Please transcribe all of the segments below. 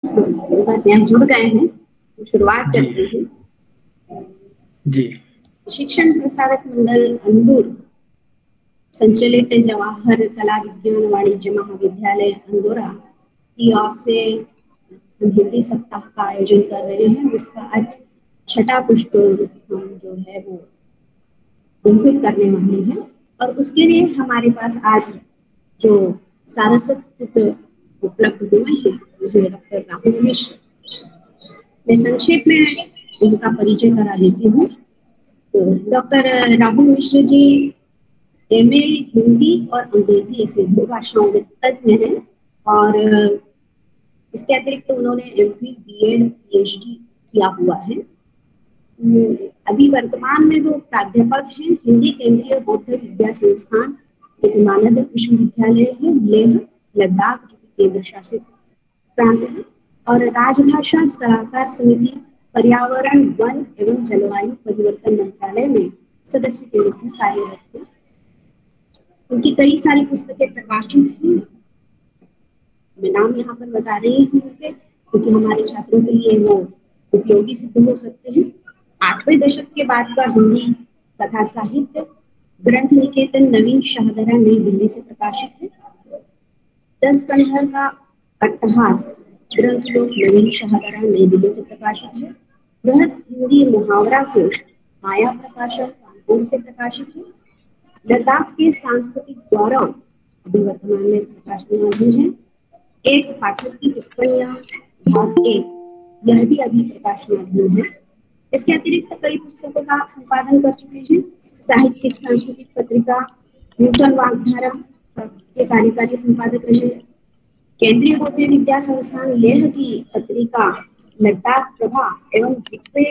बात हम जुड़ गए हैं, शुरुआत करते हैं। जी। शिक्षण प्रसारक मंडल अंदौर संचालित जवाहर कला विज्ञान वाणिज्य महाविद्यालय अंदौरा की ओर से हिंदी सप्ताह का आयोजन कर रहे हैं। उसका आज छठा पुष्प हम जो है वो अंकित करने वाले हैं, और उसके लिए हमारे पास आज जो सारस्वत उपलब्ध हुए हैं डॉक्टर राहुल मिश्र। मैं संक्षेप में उनका परिचय करा देती हूँ। तो डॉक्टर राहुल मिश्र जी एमए हिंदी और अंग्रेजी ऐसे 2 भाषाओं में तज्ञ हैं, और इसके अतिरिक्त उन्होंने एमफिल, बीएड, पीएचडी किया हुआ है। अभी वर्तमान में वो प्राध्यापक हैं हिंदी केंद्रीय बौद्ध विद्या संस्थान, एक मानद विश्वविद्यालय है लेह लद्दाख, जो केंद्र शासित प्रांत है, और राजभाषा सलाहकार समिति, पर्यावरण, वन एवं जलवायु परिवर्तन मंत्रालय में सदस्य के रूप में कार्यरत है। उनकी कई सारी पुस्तकें प्रकाशित हैं। मैं नाम यहाँ पर बता रही हूँ क्योंकि हमारे छात्रों के लिए वो उपयोगी सिद्ध हो सकते हैं। 8वें दशक के बाद का हिंदी कथा साहित्य, ग्रंथ निकेतन नवीन शाहदरा नई दिल्ली से प्रकाशित है। 10 कन्हर का अट्टहास ग्रंथ लोक नवीन शाहदरा नई दिल्ली से प्रकाशित है। बृहद हिंदी मुहावरा कोश माया प्रकाशन कानपुर से प्रकाशित है। लद्दाख के सांस्कृतिक गौरव अभी वर्तमान में प्रकाशनाधीन है। एक पाठक की टिप्पणियां भाग 1, यह भी अभी प्रकाशनाधीन है। इसके अतिरिक्त कई पुस्तकों का संपादन कर चुके हैं। साहित्यिक सांस्कृतिक पत्रिका नूतन वाग्धारा के कार्यकारी संपादक रहे। केंद्रीय बौद्ध विद्या संस्थान लेह की पत्रिका लद्दाख प्रभा एवं के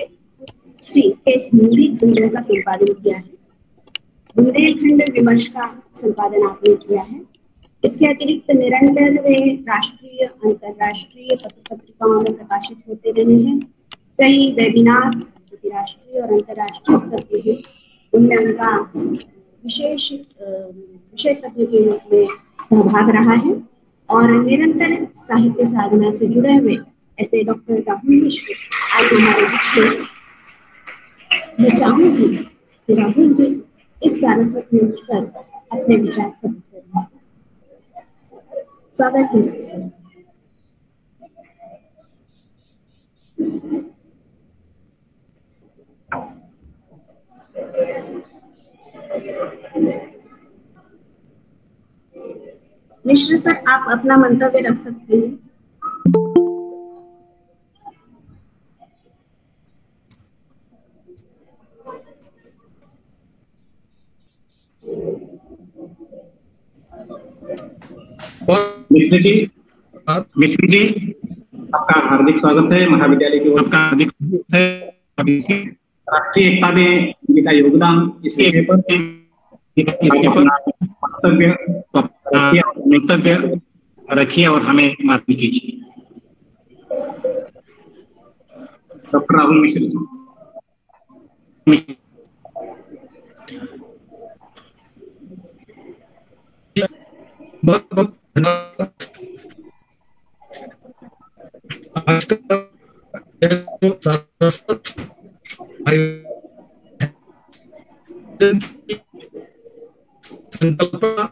हिंदी खंडों का संपादन किया है। बुंदेलखंड विमर्श का संपादन आपने किया है। इसके अतिरिक्त निरंतर वे राष्ट्रीय अंतर्राष्ट्रीय पत्रिकाओं में प्रकाशित होते रहे हैं। कई वेबिनार राष्ट्रीय और अंतर्राष्ट्रीय स्तर के हैं, उनमें उनका विशेष विषय तत्व के रूप में सहभाग रहा है, और निरंतर साहित्य साधना से जुड़े हुए ऐसे डॉक्टर राहुल मिश्र आज हमारे बीच में। मैं चाहूंगी कि राहुल जी इस सारस्वत मंच पर अपने विचार प्रकट करें। स्वागत है सर। मिश्र सर, आप अपना मंतव्य रख सकते हैं। मिश्र जी आपका हार्दिक स्वागत है महाविद्यालय की ओर से। राष्ट्रीय एकता में इनका योगदान इस विषय पर मंतव्य रखिए और हमें मार्ग कीजिए। डॉक्टर राहुल मिश्र जी। बहुत बहुत धन्यवाद। आज का संकल्पना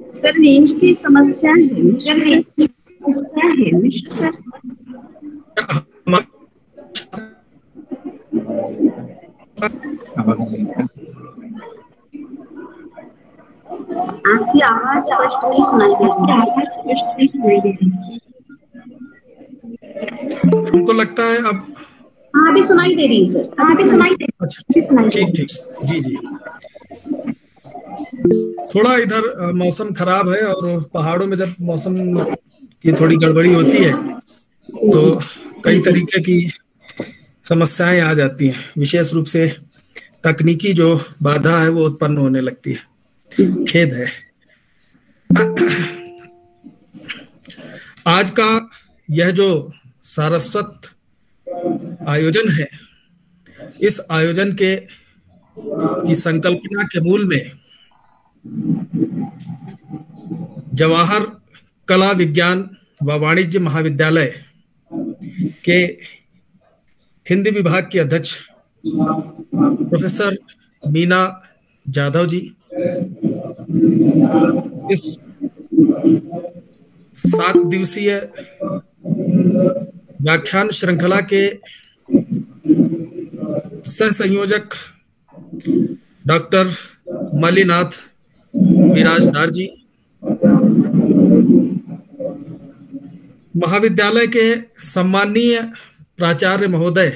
सर रेंज की समस्या है आपकी आवाज स्पष्ट नहीं सुनाई दे रही। हमको लगता है अब हाँ अभी सुनाई दे रही है सर। अच्छा ठीक जी जी। थोड़ा इधर मौसम खराब है, और पहाड़ों में जब मौसम की थोड़ी गड़बड़ी होती है तो कई तरीके की समस्याएं आ जाती हैं। विशेष रूप से तकनीकी जो बाधा है वो उत्पन्न होने लगती है। खेद है। आज का यह जो सारस्वत आयोजन है, इस आयोजन की संकल्पना के मूल में जवाहर कला विज्ञान व वाणिज्य महाविद्यालय के हिंदी विभाग की अध्यक्ष प्रोफेसर मीना जाधव जी, इस 7 दिवसीय व्याख्यान श्रृंखला के सह संयोजक डॉक्टर मलिनाथ विराजदार जी, महाविद्यालय के सम्माननीय प्राचार्य महोदय,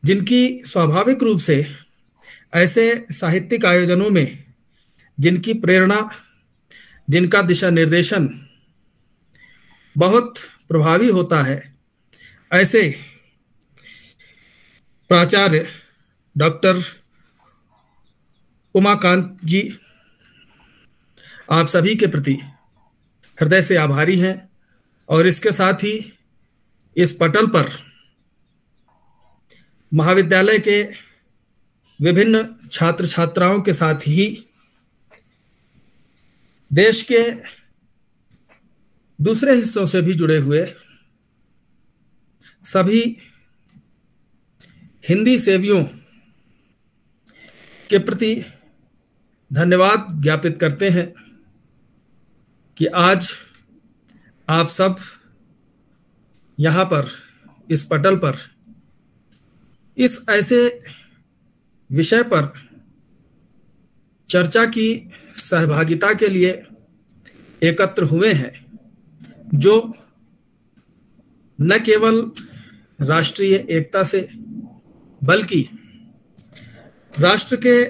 जिनकी स्वाभाविक रूप से ऐसे साहित्यिक आयोजनों में जिनकी प्रेरणा, जिनका दिशा निर्देशन बहुत प्रभावी होता है, ऐसे प्राचार्य डॉक्टर उमाकांत जी, आप सभी के प्रति हृदय से आभारी हैं। और इसके साथ ही इस पटल पर महाविद्यालय के विभिन्न छात्र छात्राओं के साथ ही देश के दूसरे हिस्सों से भी जुड़े हुए सभी हिंदी सेवियों के प्रति धन्यवाद ज्ञापित करते हैं कि आज आप सब यहाँ पर इस पटल पर इस ऐसे विषय पर चर्चा की सहभागिता के लिए एकत्र हुए हैं, जो न केवल राष्ट्रीय एकता से बल्कि राष्ट्र के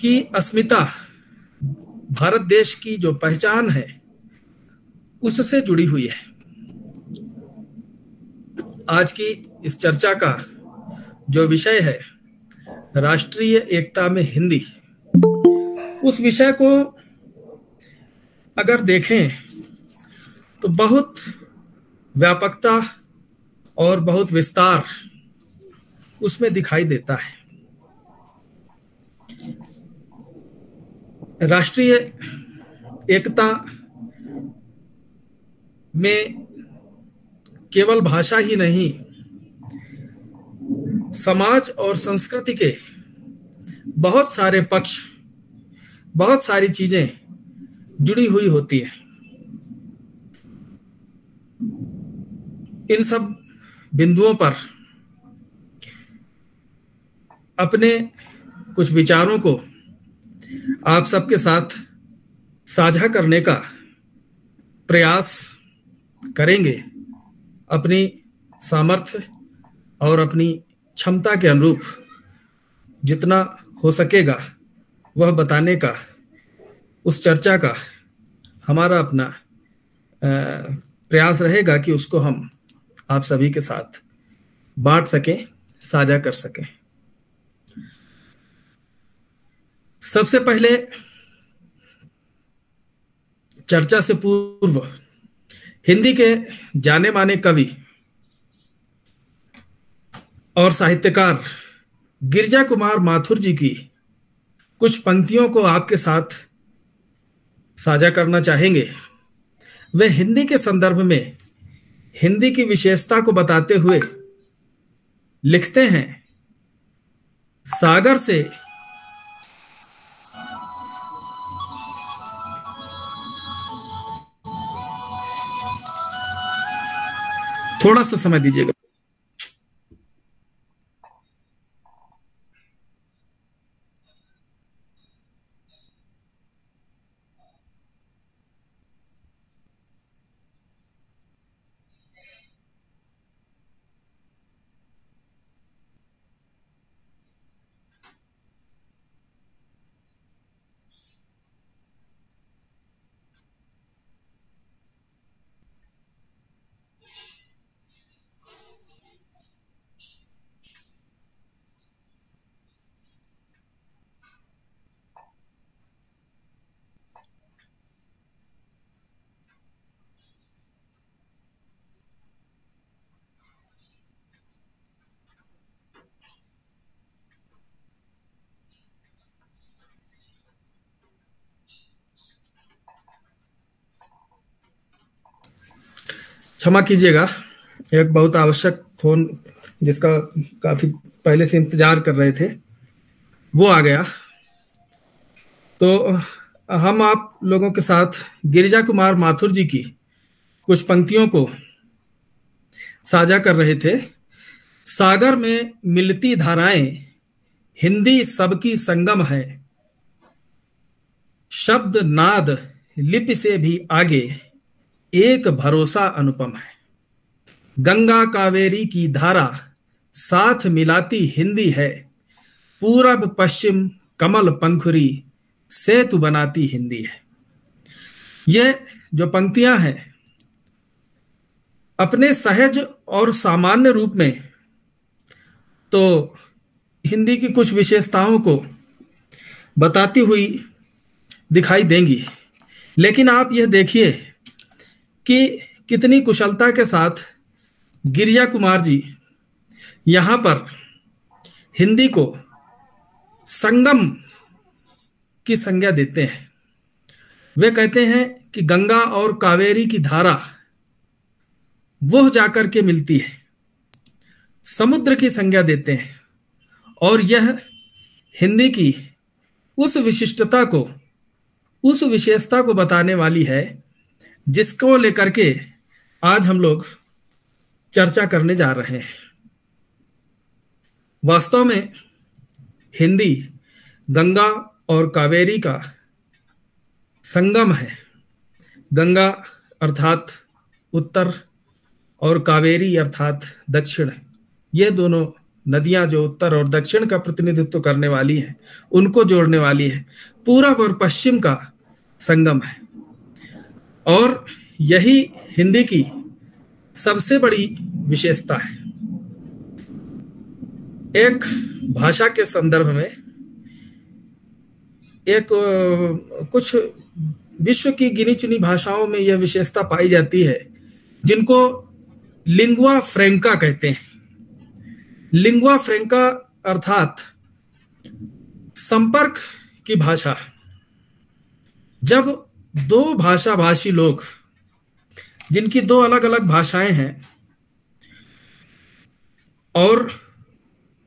की अस्मिता, भारत देश की जो पहचान है, उससे जुड़ी हुई है। आज की इस चर्चा का जो विषय है राष्ट्रीय एकता में हिंदी, उस विषय को अगर देखें तो बहुत व्यापकता और बहुत विस्तार उसमें दिखाई देता है। राष्ट्रीय एकता में केवल भाषा ही नहीं, समाज और संस्कृति के बहुत सारे पक्ष, बहुत सारी चीजें जुड़ी हुई होती हैं। इन सब बिंदुओं पर अपने कुछ विचारों को आप सबके साथ साझा करने का प्रयास करेंगे, अपनी सामर्थ्य और अपनी क्षमता के अनुरूप जितना हो सकेगा वह बताने का, उस चर्चा का हमारा अपना प्रयास रहेगा कि उसको हम आप सभी के साथ बांट सकें, साझा कर सकें। सबसे पहले चर्चा से पूर्व हिंदी के जाने माने कवि और साहित्यकार गिरिजा कुमार माथुर जी की कुछ पंक्तियों को आपके साथ साझा करना चाहेंगे। वे हिंदी के संदर्भ में हिंदी की विशेषता को बताते हुए लिखते हैं, सागर से थोड़ा सा समय दीजिएगा। क्षमा कीजिएगा, एक बहुत आवश्यक फोन जिसका काफी पहले से इंतजार कर रहे थे वो आ गया। तो हम आप लोगों के साथ गिरिजा कुमार माथुर जी की कुछ पंक्तियों को साझा कर रहे थे। सागर में मिलती धाराएं, हिंदी सबकी संगम है, शब्द नाद लिपि से भी आगे एक भरोसा अनुपम है। गंगा कावेरी की धारा साथ मिलाती हिंदी है, पूरब पश्चिम कमल पंखुरी सेतु बनाती हिंदी है। ये जो पंक्तियां हैं अपने सहज और सामान्य रूप में तो हिंदी की कुछ विशेषताओं को बताती हुई दिखाई देंगी, लेकिन आप यह देखिए कि कितनी कुशलता के साथ गिरिजा कुमार जी यहाँ पर हिंदी को संगम की संज्ञा देते हैं। वे कहते हैं कि गंगा और कावेरी की धारा वो जाकर के मिलती है, समुद्र की संज्ञा देते हैं, और यह हिंदी की उस विशिष्टता को, उस विशेषता को बताने वाली है जिसको लेकर के आज हम लोग चर्चा करने जा रहे हैं। वास्तव में हिंदी गंगा और कावेरी का संगम है। गंगा अर्थात उत्तर और कावेरी अर्थात दक्षिण, ये दोनों नदियां जो उत्तर और दक्षिण का प्रतिनिधित्व करने वाली हैं, उनको जोड़ने वाली है। पूरब और पश्चिम का संगम है, और यही हिंदी की सबसे बड़ी विशेषता है। एक भाषा के संदर्भ में एक कुछ विश्व की गिनी चुनी भाषाओं में यह विशेषता पाई जाती है जिनको लिंगुआ फ्रैंका कहते हैं। लिंगुआ फ्रैंका अर्थात संपर्क की भाषा। जब दो भाषा भाषी लोग जिनकी दो अलग अलग भाषाएं हैं और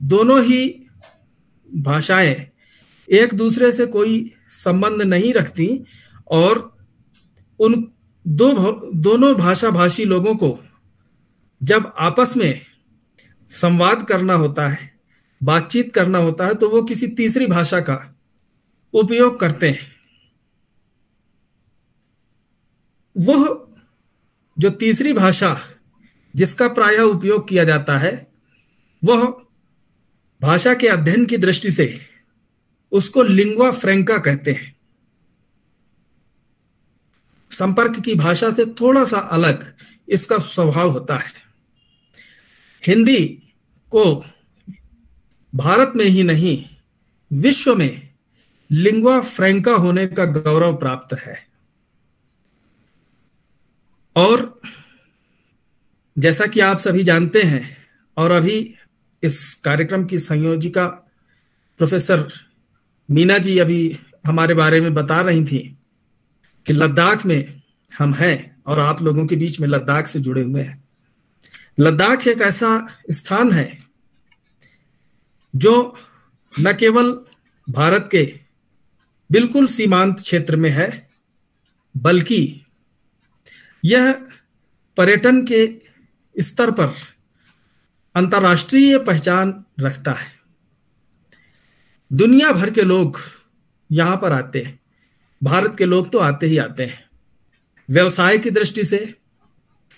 दोनों ही भाषाएं एक दूसरे से कोई संबंध नहीं रखती, और उन दोनों भाषा भाषी लोगों को जब आपस में संवाद करना होता है, बातचीत करना होता है, तो वो किसी तीसरी भाषा का उपयोग करते हैं। वह जो तीसरी भाषा जिसका प्रायः उपयोग किया जाता है, वह भाषा के अध्ययन की दृष्टि से उसको लिंगुआ फ्रैंका कहते हैं। संपर्क की भाषा से थोड़ा सा अलग इसका स्वभाव होता है। हिंदी को भारत में ही नहीं, विश्व में लिंगुआ फ्रैंका होने का गौरव प्राप्त है। और जैसा कि आप सभी जानते हैं, और अभी इस कार्यक्रम की संयोजिका प्रोफेसर मीना जी अभी हमारे बारे में बता रही थी कि लद्दाख में हम हैं और आप लोगों के बीच में लद्दाख से जुड़े हुए हैं। लद्दाख एक ऐसा स्थान है जो न केवल भारत के बिल्कुल सीमांत क्षेत्र में है, बल्कि यह पर्यटन के स्तर पर अंतर्राष्ट्रीय पहचान रखता है। दुनिया भर के लोग यहाँ पर आते हैं। भारत के लोग तो आते ही आते हैं। व्यवसाय की दृष्टि से,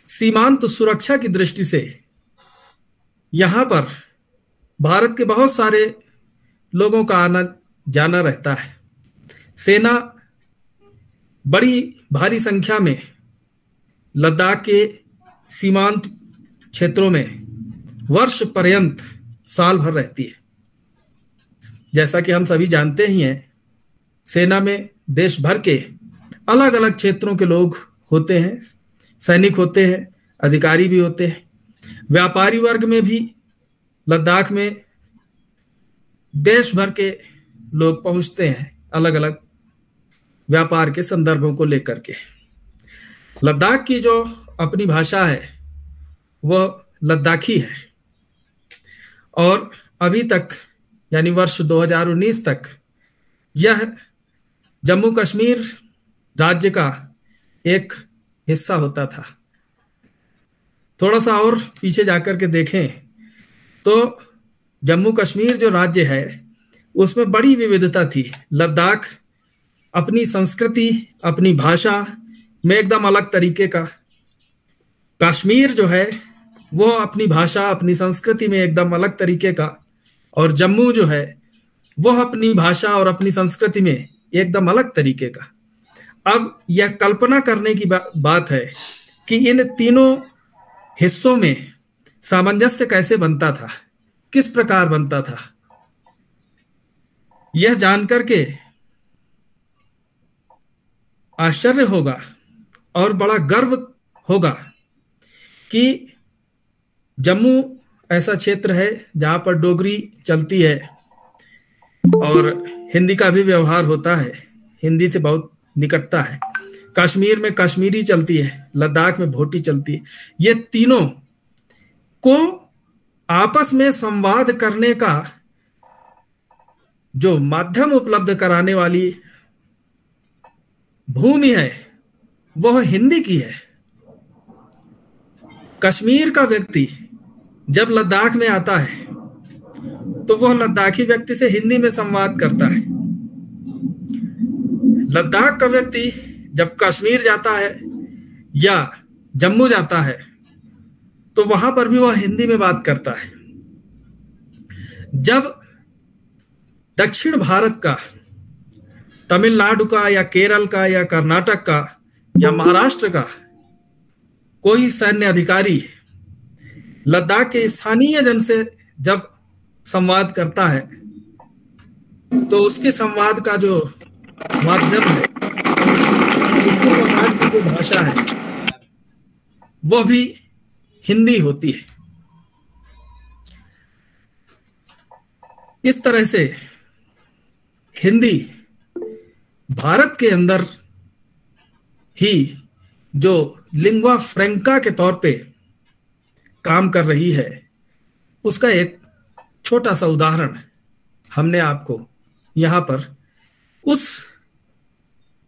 सीमांत सुरक्षा की दृष्टि से यहाँ पर भारत के बहुत सारे लोगों का आना जाना रहता है। सेना बड़ी भारी संख्या में लद्दाख के सीमांत क्षेत्रों में वर्ष पर्यंत साल भर रहती है। जैसा कि हम सभी जानते ही हैं, सेना में देश भर के अलग अलग क्षेत्रों के लोग होते हैं, सैनिक होते हैं, अधिकारी भी होते हैं। व्यापारी वर्ग में भी लद्दाख में देश भर के लोग पहुंचते हैं अलग अलग व्यापार के संदर्भों को लेकर के। लद्दाख की जो अपनी भाषा है वह लद्दाखी है, और अभी तक यानी वर्ष 2019 तक यह जम्मू कश्मीर राज्य का एक हिस्सा होता था। थोड़ा सा और पीछे जाकर के देखें तो जम्मू कश्मीर जो राज्य है उसमें बड़ी विविधता थी। लद्दाख अपनी संस्कृति, अपनी भाषा में एकदम अलग तरीके का, कश्मीर जो है वो अपनी भाषा, अपनी संस्कृति में एकदम अलग तरीके का, और जम्मू जो है वह अपनी भाषा और अपनी संस्कृति में एकदम अलग तरीके का। अब यह कल्पना करने की बात है कि इन तीनों हिस्सों में सामंजस्य कैसे बनता था, किस प्रकार बनता था। यह जानकर के आश्चर्य होगा और बड़ा गर्व होगा कि जम्मू ऐसा क्षेत्र है जहां पर डोगरी चलती है और हिंदी का भी व्यवहार होता है, हिंदी से बहुत निकटता है। कश्मीर में कश्मीरी चलती है, लद्दाख में भोटी चलती है। ये तीनों को आपस में संवाद करने का जो माध्यम उपलब्ध कराने वाली भूमि है वह हिंदी की है। कश्मीर का व्यक्ति जब लद्दाख में आता है तो वह लद्दाखी व्यक्ति से हिंदी में संवाद करता है। लद्दाख का व्यक्ति जब कश्मीर जाता है या जम्मू जाता है तो वहां पर भी वह हिंदी में बात करता है। जब दक्षिण भारत का, तमिलनाडु का या केरल का या कर्नाटक का या महाराष्ट्र का कोई सैन्य अधिकारी लद्दाख के स्थानीय जन से जब संवाद करता है तो उसके संवाद का जो माध्यम है, उसके संवाद की जो भाषा है वह भी हिंदी होती है। इस तरह से हिंदी भारत के अंदर ही जो लिंग्वा फ्रैंका के तौर पे काम कर रही है, उसका एक छोटा सा उदाहरण हमने आपको यहाँ पर उस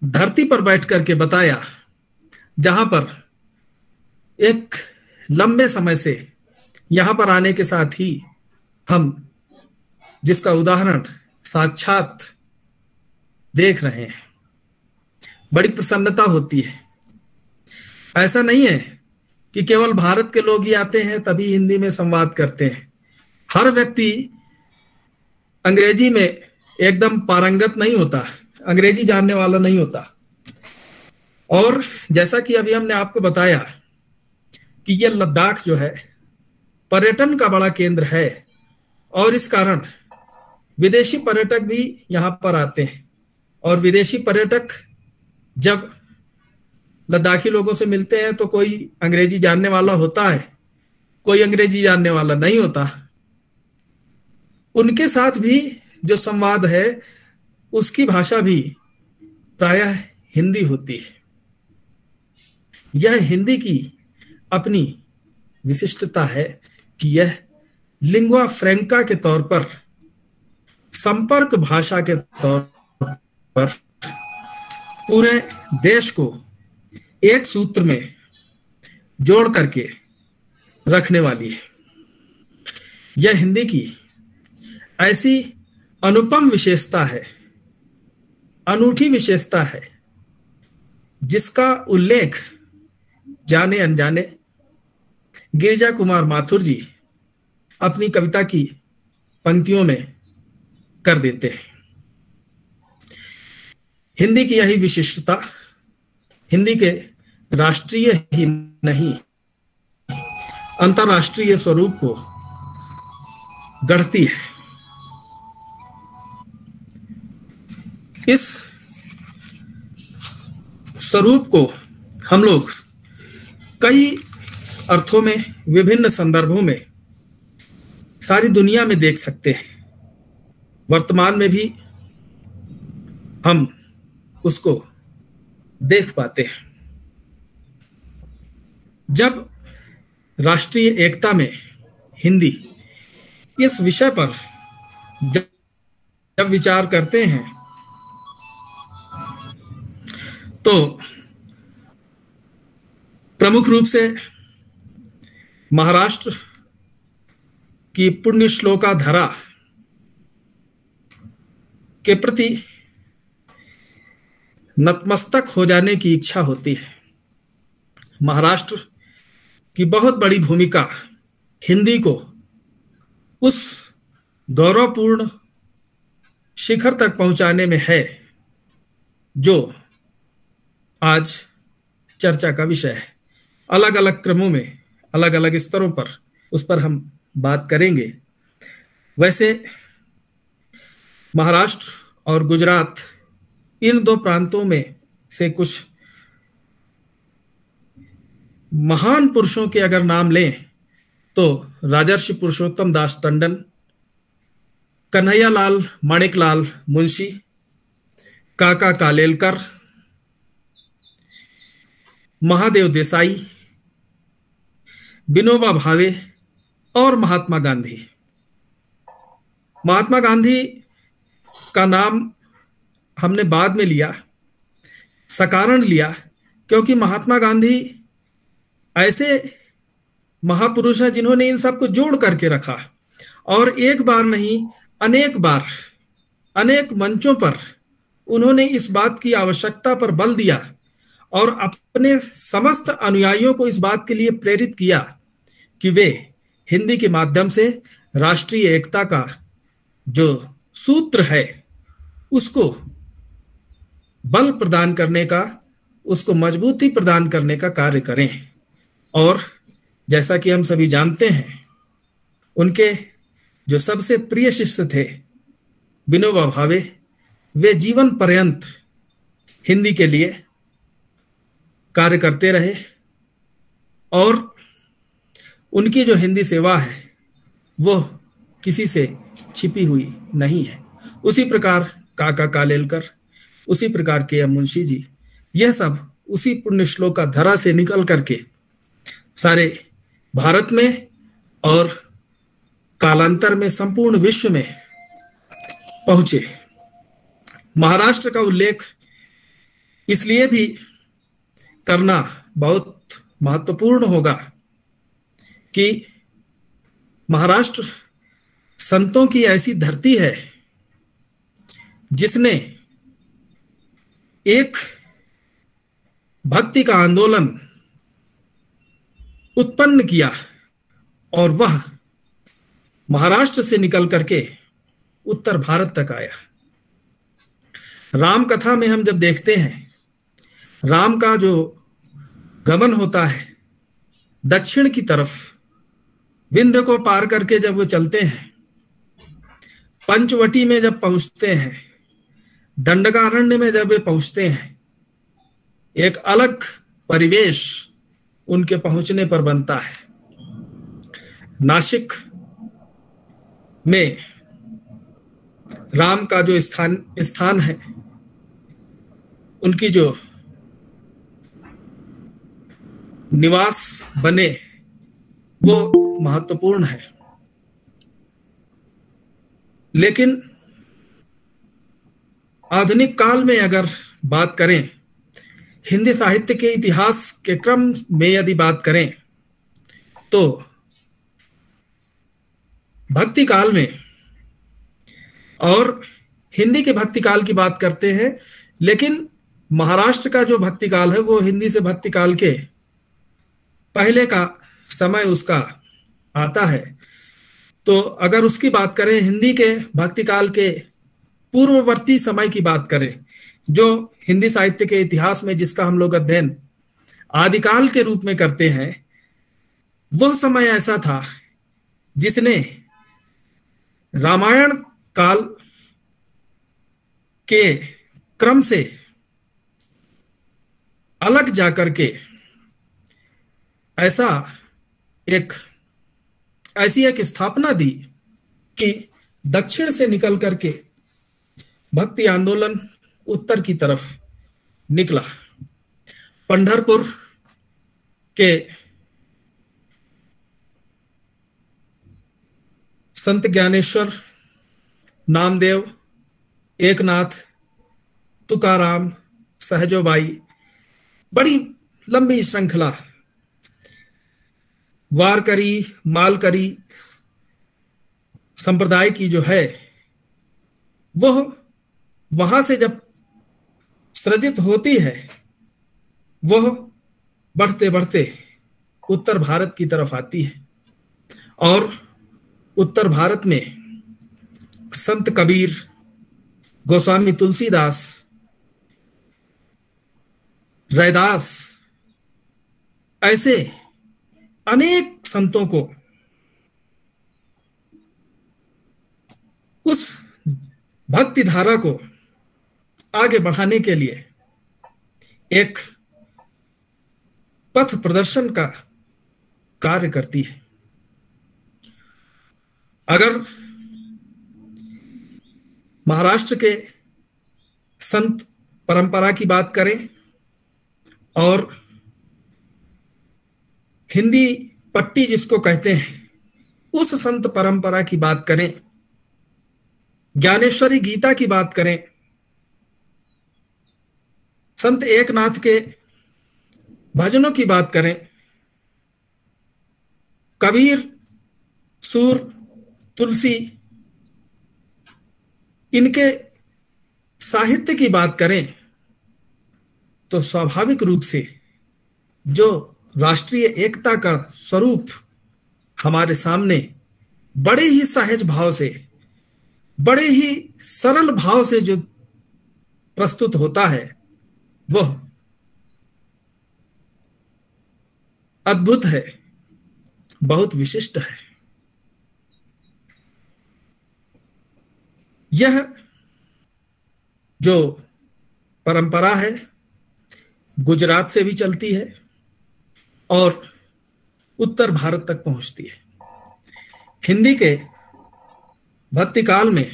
धरती पर बैठ करके बताया जहाँ पर एक लंबे समय से यहाँ पर आने के साथ ही हम जिसका उदाहरण साक्षात देख रहे हैं, बड़ी प्रसन्नता होती है। ऐसा नहीं है कि केवल भारत के लोग ही आते हैं तभी हिंदी में संवाद करते हैं। हर व्यक्ति अंग्रेजी में एकदम पारंगत नहीं होता, अंग्रेजी जानने वाला नहीं होता। और जैसा कि अभी हमने आपको बताया कि यह लद्दाख जो है पर्यटन का बड़ा केंद्र है और इस कारण विदेशी पर्यटक भी यहाँ पर आते हैं। और विदेशी पर्यटक जब लद्दाखी लोगों से मिलते हैं तो कोई अंग्रेजी जानने वाला होता है, कोई अंग्रेजी जानने वाला नहीं होता। उनके साथ भी जो संवाद है उसकी भाषा भी प्रायः हिंदी होती है। यह हिंदी की अपनी विशिष्टता है कि यह लिंग्वा फ्रैंका के तौर पर, संपर्क भाषा के तौर पर पूरे देश को एक सूत्र में जोड़ करके रखने वाली है। यह हिंदी की ऐसी अनुपम विशेषता है, अनूठी विशेषता है, जिसका उल्लेख जाने अनजाने गिरिजा कुमार माथुर जी अपनी कविता की पंक्तियों में कर देते हैं। हिंदी की यही विशिष्टता हिंदी के राष्ट्रीय ही नहीं अंतर्राष्ट्रीय स्वरूप को गढ़ती है। इस स्वरूप को हम लोग कई अर्थों में, विभिन्न संदर्भों में सारी दुनिया में देख सकते हैं। वर्तमान में भी हम उसको देख पाते हैं। जब राष्ट्रीय एकता में हिंदी इस विषय पर जब विचार करते हैं तो प्रमुख रूप से महाराष्ट्र की पुण्य श्लोका धरा के प्रति नतमस्तक हो जाने की इच्छा होती है। महाराष्ट्र की बहुत बड़ी भूमिका हिंदी को उस गौरवपूर्ण शिखर तक पहुंचाने में है जो आज चर्चा का विषय है। अलग अलग क्रमों में, अलग अलग स्तरों पर उस पर हम बात करेंगे। वैसे महाराष्ट्र और गुजरात, इन दो प्रांतों में से कुछ महान पुरुषों के अगर नाम लें तो राजर्षि पुरुषोत्तम दास टंडन, कन्हैयालाल माणिकलाल मुंशी, काका कालेलकर, महादेव देसाई, विनोबा भावे और महात्मा गांधी। महात्मा गांधी का नाम हमने बाद में लिया, सकारण लिया, क्योंकि महात्मा गांधी ऐसे महापुरुष हैं जिन्होंने इन सबको जोड़ करके रखा और एक बार नहीं अनेक बार अनेक मंचों पर उन्होंने इस बात की आवश्यकता पर बल दिया और अपने समस्त अनुयायियों को इस बात के लिए प्रेरित किया कि वे हिंदी के माध्यम से राष्ट्रीय एकता का जो सूत्र है उसको बल प्रदान करने का, उसको मजबूती प्रदान करने का कार्य करें। और जैसा कि हम सभी जानते हैं, उनके जो सबसे प्रिय शिष्य थे विनोबा भावे, वे जीवन पर्यंत हिंदी के लिए कार्य करते रहे और उनकी जो हिंदी सेवा है वो किसी से छिपी हुई नहीं है। उसी प्रकार काका कालेलकर, उसी प्रकार के मुंशी जी, यह सब उसी पुण्य श्लोका धरा से निकल करके सारे भारत में और कालांतर में संपूर्ण विश्व में पहुंचे। महाराष्ट्र का उल्लेख इसलिए भी करना बहुत महत्वपूर्ण होगा कि महाराष्ट्र संतों की ऐसी धरती है जिसने एक भक्ति का आंदोलन उत्पन्न किया और वह महाराष्ट्र से निकल करके उत्तर भारत तक आया। राम कथा में हम जब देखते हैं, राम का जो गमन होता है दक्षिण की तरफ, विंध्य को पार करके जब वो चलते हैं, पंचवटी में जब पहुंचते हैं, दंडकारण्य में जब वे पहुंचते हैं, एक अलग परिवेश उनके पहुंचने पर बनता है। नासिक में राम का जो स्थान है, उनकी जो निवास बने वो महत्वपूर्ण है। लेकिन आधुनिक काल में अगर बात करें, हिंदी साहित्य के इतिहास के क्रम में यदि बात करें तो भक्ति काल में, और हिंदी के भक्ति काल की बात करते हैं, लेकिन महाराष्ट्र का जो भक्ति काल है वो हिंदी से भक्ति काल के पहले का समय उसका आता है। तो अगर उसकी बात करें, हिंदी के भक्ति काल के पूर्ववर्ती समय की बात करें, जो हिंदी साहित्य के इतिहास में जिसका हम लोग अध्ययन आदिकाल के रूप में करते हैं, वह समय ऐसा था जिसने रामायण काल के क्रम से अलग जाकर के ऐसी एक स्थापना दी कि दक्षिण से निकल करके भक्ति आंदोलन उत्तर की तरफ निकला। पंढरपुर के संत ज्ञानेश्वर, नामदेव, एकनाथ, तुकाराम, सहजोबाई, बड़ी लंबी श्रृंखला, वारकरी, मालकरी संप्रदाय की जो है, वह वहां से जब सृजित होती है, वह बढ़ते बढ़ते उत्तर भारत की तरफ आती है। और उत्तर भारत में संत कबीर, गोस्वामी तुलसीदास, रैदास, ऐसे अनेक संतों को उस भक्ति धारा को आगे बढ़ाने के लिए एक पथ प्रदर्शन का कार्य करती है। अगर महाराष्ट्र के संत परंपरा की बात करें और हिंदी पट्टी जिसको कहते हैं, उस संत परंपरा की बात करें, ज्ञानेश्वरी गीता की बात करें, संत एकनाथ के भजनों की बात करें, कबीर, सूर, तुलसी, इनके साहित्य की बात करें, तो स्वाभाविक रूप से जो राष्ट्रीय एकता का स्वरूप हमारे सामने बड़े ही सहज भाव से, बड़े ही सरल भाव से जो प्रस्तुत होता है, वह अद्भुत है, बहुत विशिष्ट है। यह जो परंपरा है गुजरात से भी चलती है और उत्तर भारत तक पहुंचती है। हिंदी के भक्ति काल में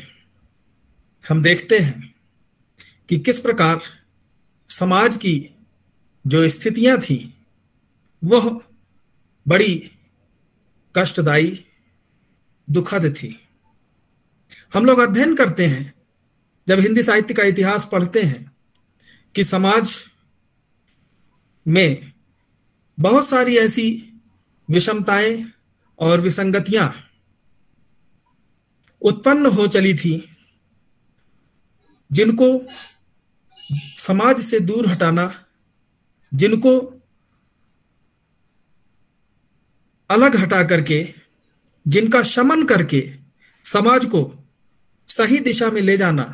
हम देखते हैं कि किस प्रकार समाज की जो स्थितियां थी वह बड़ी कष्टदायी, दुखद थी। हम लोग अध्ययन करते हैं, जब हिंदी साहित्य का इतिहास पढ़ते हैं, कि समाज में बहुत सारी ऐसी विषमताएं और विसंगतियां उत्पन्न हो चली थी, जिनको समाज से दूर हटाना, जिनको अलग हटा करके, जिनका शमन करके समाज को सही दिशा में ले जाना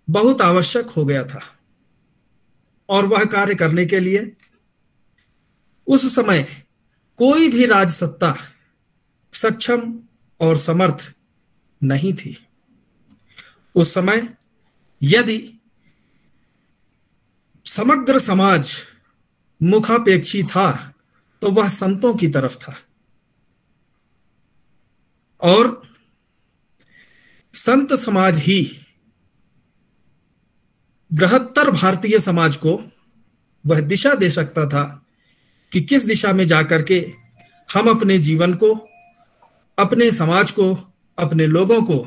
बहुत आवश्यक हो गया था। और वह कार्य करने के लिए उस समय कोई भी राज सत्ता सक्षम और समर्थ नहीं थी। उस समय यदि समग्र समाज मुखापेक्षी था तो वह संतों की तरफ था, और संत समाज ही बृहत्तर भारतीय समाज को वह दिशा दे सकता था कि किस दिशा में जाकर के हम अपने जीवन को, अपने समाज को, अपने लोगों को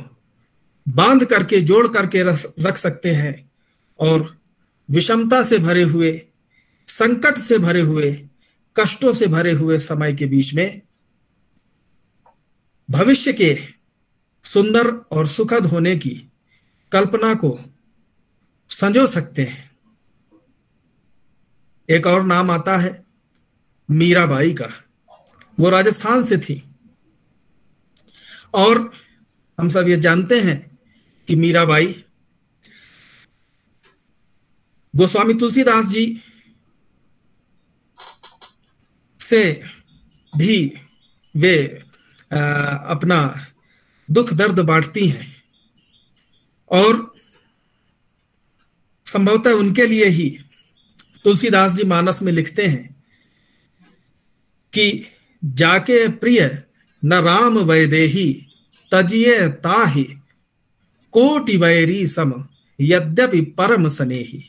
बांध करके, जोड़ करके रख सकते हैं और विषमता से भरे हुए, संकट से भरे हुए, कष्टों से भरे हुए समय के बीच में भविष्य के सुंदर और सुखद होने की कल्पना को संजो सकते हैं। एक और नाम आता है मीराबाई का। वो राजस्थान से थी और हम सब ये जानते हैं कि मीराबाई गोस्वामी तुलसीदास जी से भी वे अपना दुख दर्द बांटती हैं, और संभवतः उनके लिए ही तुलसीदास जी मानस में लिखते हैं कि जाके प्रिय न राम वैदेही तजिए ताहि कोटि वैरी सम यद्यपि परम स्नेही।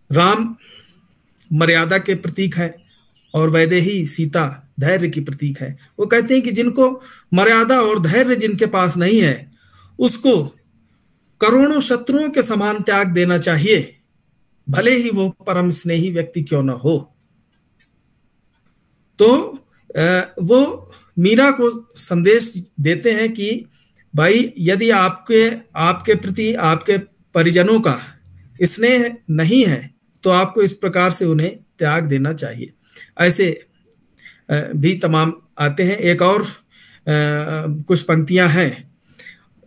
राम मर्यादा के प्रतीक है और वैदेही सीता धैर्य की प्रतीक है। वो कहते हैं कि जिनको मर्यादा और धैर्य जिनके पास नहीं है, उसको करोड़ों शत्रुओं के समान त्याग देना चाहिए, भले ही वो परम स्नेही व्यक्ति क्यों न हो। तो वो मीरा को संदेश देते हैं कि भाई, यदि आपके प्रति आपके परिजनों का स्नेह नहीं है तो आपको इस प्रकार से उन्हें त्याग देना चाहिए। ऐसे भी तमाम आते हैं। एक और कुछ पंक्तियां हैं,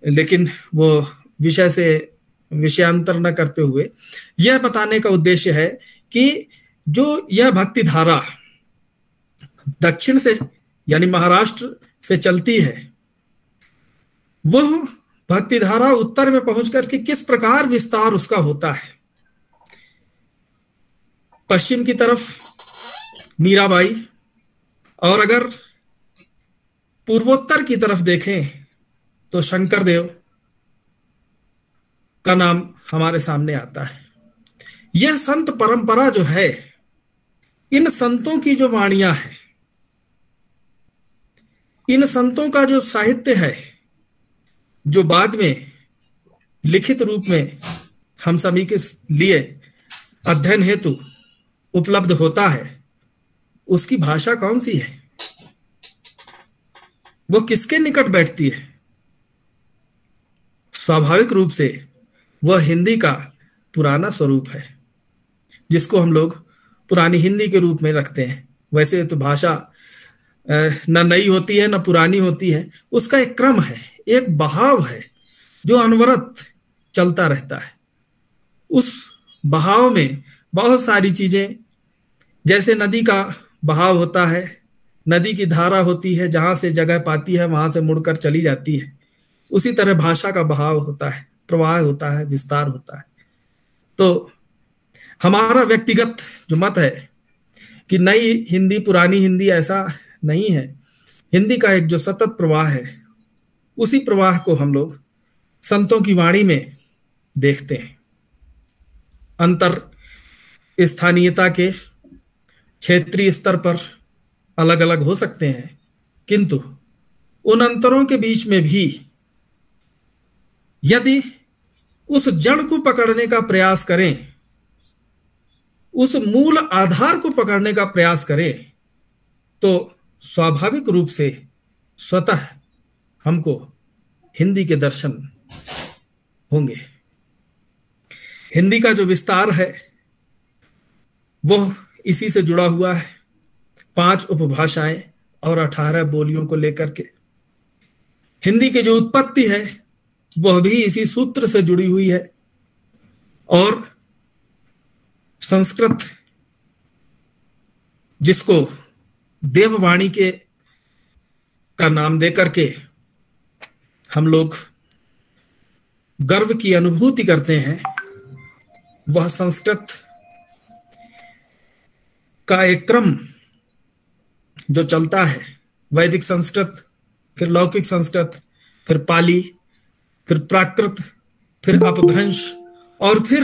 लेकिन वो विषय से विषयांतर न करते हुए यह बताने का उद्देश्य है कि जो यह भक्ति धारा दक्षिण से यानी महाराष्ट्र से चलती है, वह भक्ति धारा उत्तर में पहुंच करके किस प्रकार विस्तार उसका होता है। पश्चिम की तरफ मीराबाई, और अगर पूर्वोत्तर की तरफ देखें तो शंकर देव का नाम हमारे सामने आता है। यह संत परंपरा जो है, इन संतों की जो वाणियां हैं, इन संतों का जो साहित्य है, जो बाद में लिखित रूप में हम सभी के लिए अध्ययन हेतु उपलब्ध होता है, उसकी भाषा कौन सी है? वो किसके निकट बैठती है? स्वाभाविक रूप से वह हिंदी का पुराना स्वरूप है, जिसको हम लोग पुरानी हिंदी के रूप में रखते हैं। वैसे तो भाषा न नई होती है न पुरानी होती है, उसका एक क्रम है, एक बहाव है जो अनवरत चलता रहता है। उस बहाव में बहुत सारी चीजें, जैसे नदी का बहाव होता है, नदी की धारा होती है, जहां से जगह पाती है वहां से मुड़कर चली जाती है, उसी तरह भाषा का बहाव होता है, प्रवाह होता है, विस्तार होता है। तो हमारा व्यक्तिगत जो मत है कि नई हिंदी पुरानी हिंदी, ऐसा नहीं है। हिंदी का एक जो सतत प्रवाह है, उसी प्रवाह को हम लोग संतों की वाणी में देखते हैं। अंतर स्थानीयता के क्षेत्रीय स्तर पर अलग अलग हो सकते हैं, किंतु उन अंतरों के बीच में भी यदि उस जड़ को पकड़ने का प्रयास करें, उस मूल आधार को पकड़ने का प्रयास करें, तो स्वाभाविक रूप से स्वतः हमको हिंदी के दर्शन होंगे। हिंदी का जो विस्तार है वह इसी से जुड़ा हुआ है। 5 उपभाषाएं और 18 बोलियों को लेकर के हिंदी की जो उत्पत्ति है वह भी इसी सूत्र से जुड़ी हुई है। और संस्कृत, जिसको देववाणी के का नाम देकर के हम लोग गर्व की अनुभूति करते हैं, वह संस्कृत का एक क्रम जो चलता है, वैदिक संस्कृत, फिर लौकिक संस्कृत, फिर पाली, फिर प्राकृत, फिर अपभ्रंश, और फिर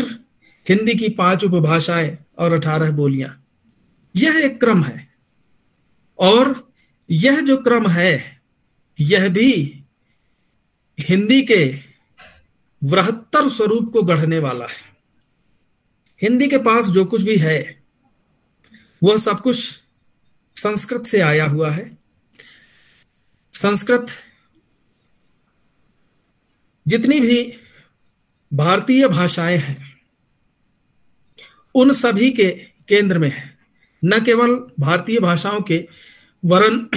हिंदी की 5 उपभाषाएं और 18 बोलियां। यह एक क्रम है, और यह जो क्रम है यह भी हिंदी के वृहत्तर स्वरूप को गढ़ने वाला है। हिंदी के पास जो कुछ भी है वह सब कुछ संस्कृत से आया हुआ है। संस्कृत जितनी भी भारतीय भाषाएं हैं उन सभी के केंद्र में है। न केवल भारतीय भाषाओं के, वरन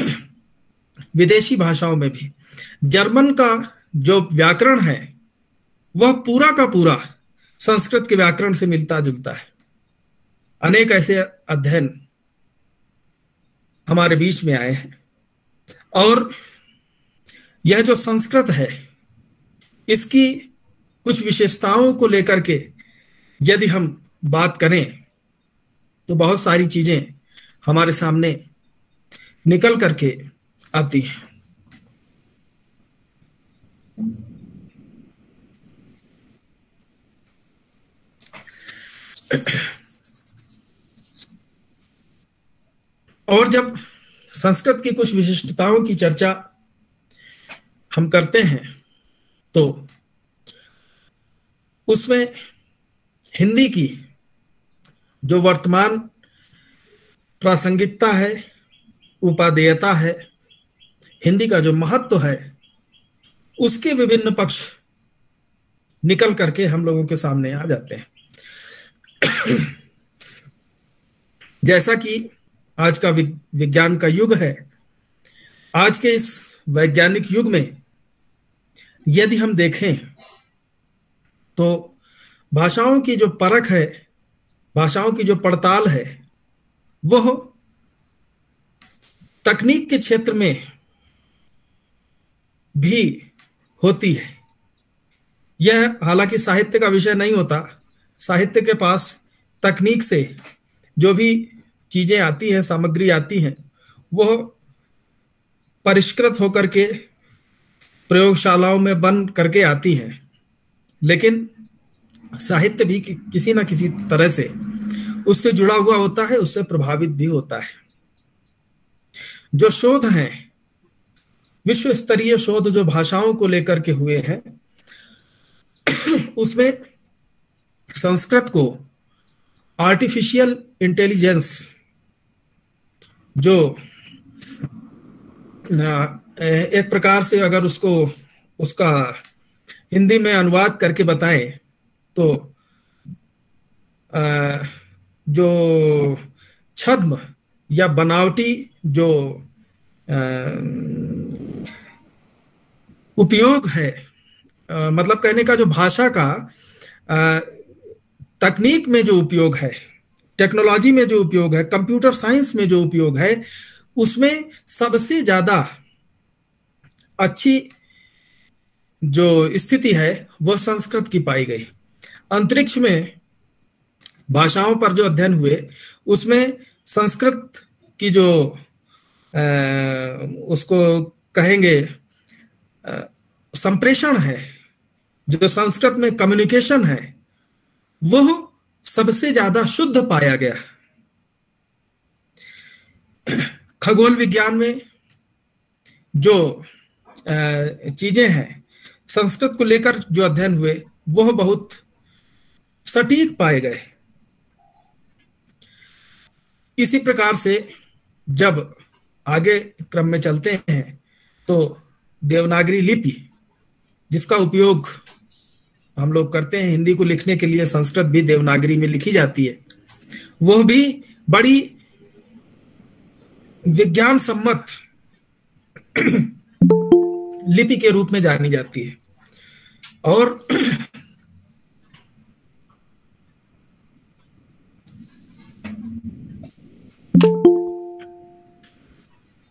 विदेशी भाषाओं में भी। जर्मन का जो व्याकरण है वह पूरा का पूरा संस्कृत के व्याकरण से मिलता जुलता है। अनेक ऐसे अध्ययन हमारे बीच में आए हैं, और यह जो संस्कृत है इसकी कुछ विशेषताओं को लेकर के यदि हम बात करें तो बहुत सारी चीजें हमारे सामने निकल करके आती हैं। और जब संस्कृत की कुछ विशिष्टताओं की चर्चा हम करते हैं तो उसमें हिंदी की जो वर्तमान प्रासंगिकता है, उपादेयता है, हिंदी का जो महत्व है, उसके विभिन्न पक्ष निकल करके हम लोगों के सामने आ जाते हैं। जैसा कि आज का विज्ञान का युग है, आज के इस वैज्ञानिक युग में यदि हम देखें तो भाषाओं की जो परख है, भाषाओं की जो पड़ताल है, वह तकनीक के क्षेत्र में भी होती है। यह हालांकि साहित्य का विषय नहीं होता, साहित्य के पास तकनीक से जो भी चीजें आती हैं, सामग्री आती हैं, वह परिष्कृत होकर के प्रयोगशालाओं में बन करके आती हैं। लेकिन साहित्य भी किसी न किसी तरह से उससे जुड़ा हुआ होता है, उससे प्रभावित भी होता है। जो शोध हैं, विश्व स्तरीय शोध जो भाषाओं को लेकर के हुए हैं, उसमें संस्कृत को आर्टिफिशियल इंटेलिजेंस, जो एक प्रकार से अगर उसका हिंदी में अनुवाद करके बताएं तो जो छद्म या बनावटी जो उपयोग है, मतलब कहने का जो भाषा का तकनीक में जो उपयोग है, टेक्नोलॉजी में जो उपयोग है, कंप्यूटर साइंस में जो उपयोग है, उसमें सबसे ज्यादा अच्छी जो स्थिति है वह संस्कृत की पाई गई। अंतरिक्ष में भाषाओं पर जो अध्ययन हुए उसमें संस्कृत की जो उसको कहेंगे संप्रेषण है, जो संस्कृत में कम्युनिकेशन है, वह सबसे ज्यादा शुद्ध पाया गया। खगोल विज्ञान में जो चीजें हैं, संस्कृत को लेकर जो अध्ययन हुए वह बहुत सटीक पाए गए। इसी प्रकार से जब आगे क्रम में चलते हैं तो देवनागरी लिपि, जिसका उपयोग हम लोग करते हैं हिंदी को लिखने के लिए, संस्कृत भी देवनागरी में लिखी जाती है, वह भी बड़ी विज्ञान सम्मत लिपि के रूप में जानी जाती है। और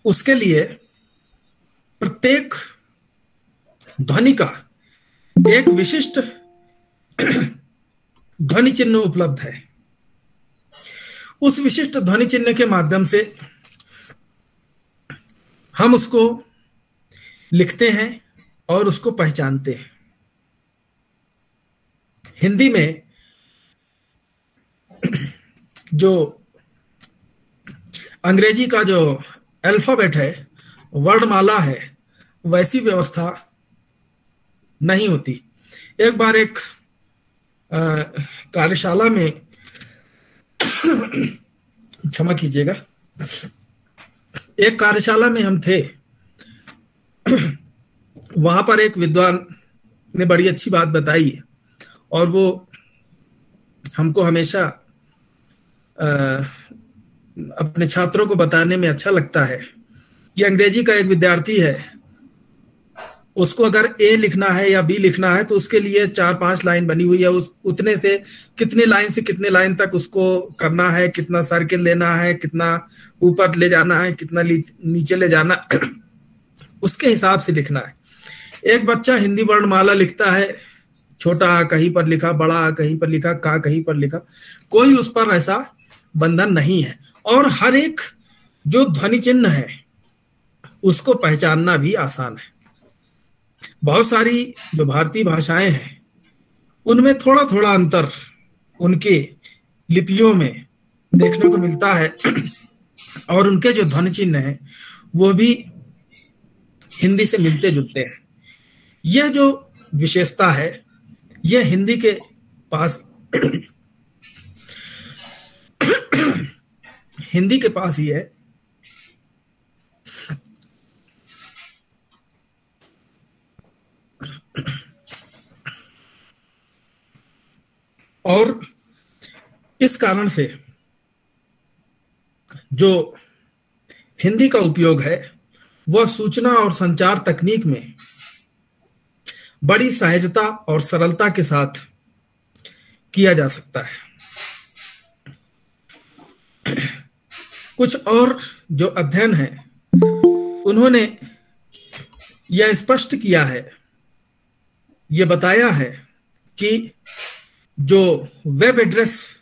उसके लिए प्रत्येक ध्वनि का एक विशिष्ट ध्वनि चिन्ह उपलब्ध है। उस विशिष्ट ध्वनि चिन्ह के माध्यम से हम उसको लिखते हैं और उसको पहचानते हैं। हिंदी में जो अंग्रेजी का जो अल्फाबेट है, वर्णमाला है, वैसी व्यवस्था नहीं होती। एक बार एक कार्यशाला में क्षमा कीजिएगा, एक कार्यशाला में हम थे। वहां पर एक विद्वान ने बड़ी अच्छी बात बताई और वो हमको हमेशा अपने छात्रों को बताने में अच्छा लगता है कि अंग्रेजी का एक विद्यार्थी है, उसको अगर ए लिखना है या बी लिखना है तो उसके लिए 4-5 लाइन बनी हुई है। उस उतने से कितने लाइन से कितने लाइन तक उसको करना है, कितना सर्किल लेना है, कितना ऊपर ले जाना है, कितना नीचे ले जाना, उसके हिसाब से लिखना है। एक बच्चा हिंदी वर्णमाला लिखता है, छोटा आ कहीं पर लिखा, बड़ा आ कहीं पर लिखा, का कहीं पर लिखा, कोई उस पर ऐसा बंधन नहीं है। और हर एक जो ध्वनि चिन्ह है उसको पहचानना भी आसान है। बहुत सारी जो भारतीय भाषाएं हैं उनमें थोड़ा थोड़ा अंतर उनके लिपियों में देखने को मिलता है। और उनके जो ध्वनि चिन्ह हैं वो भी हिंदी से मिलते जुलते हैं। यह जो विशेषता है यह हिंदी के पास हिंदी के पास ही है। और इस कारण से जो हिंदी का उपयोग है वह सूचना और संचार तकनीक में बड़ी सहजता और सरलता के साथ किया जा सकता है। कुछ और जो अध्ययन है उन्होंने यह स्पष्ट किया है, यह बताया है कि जो वेब एड्रेस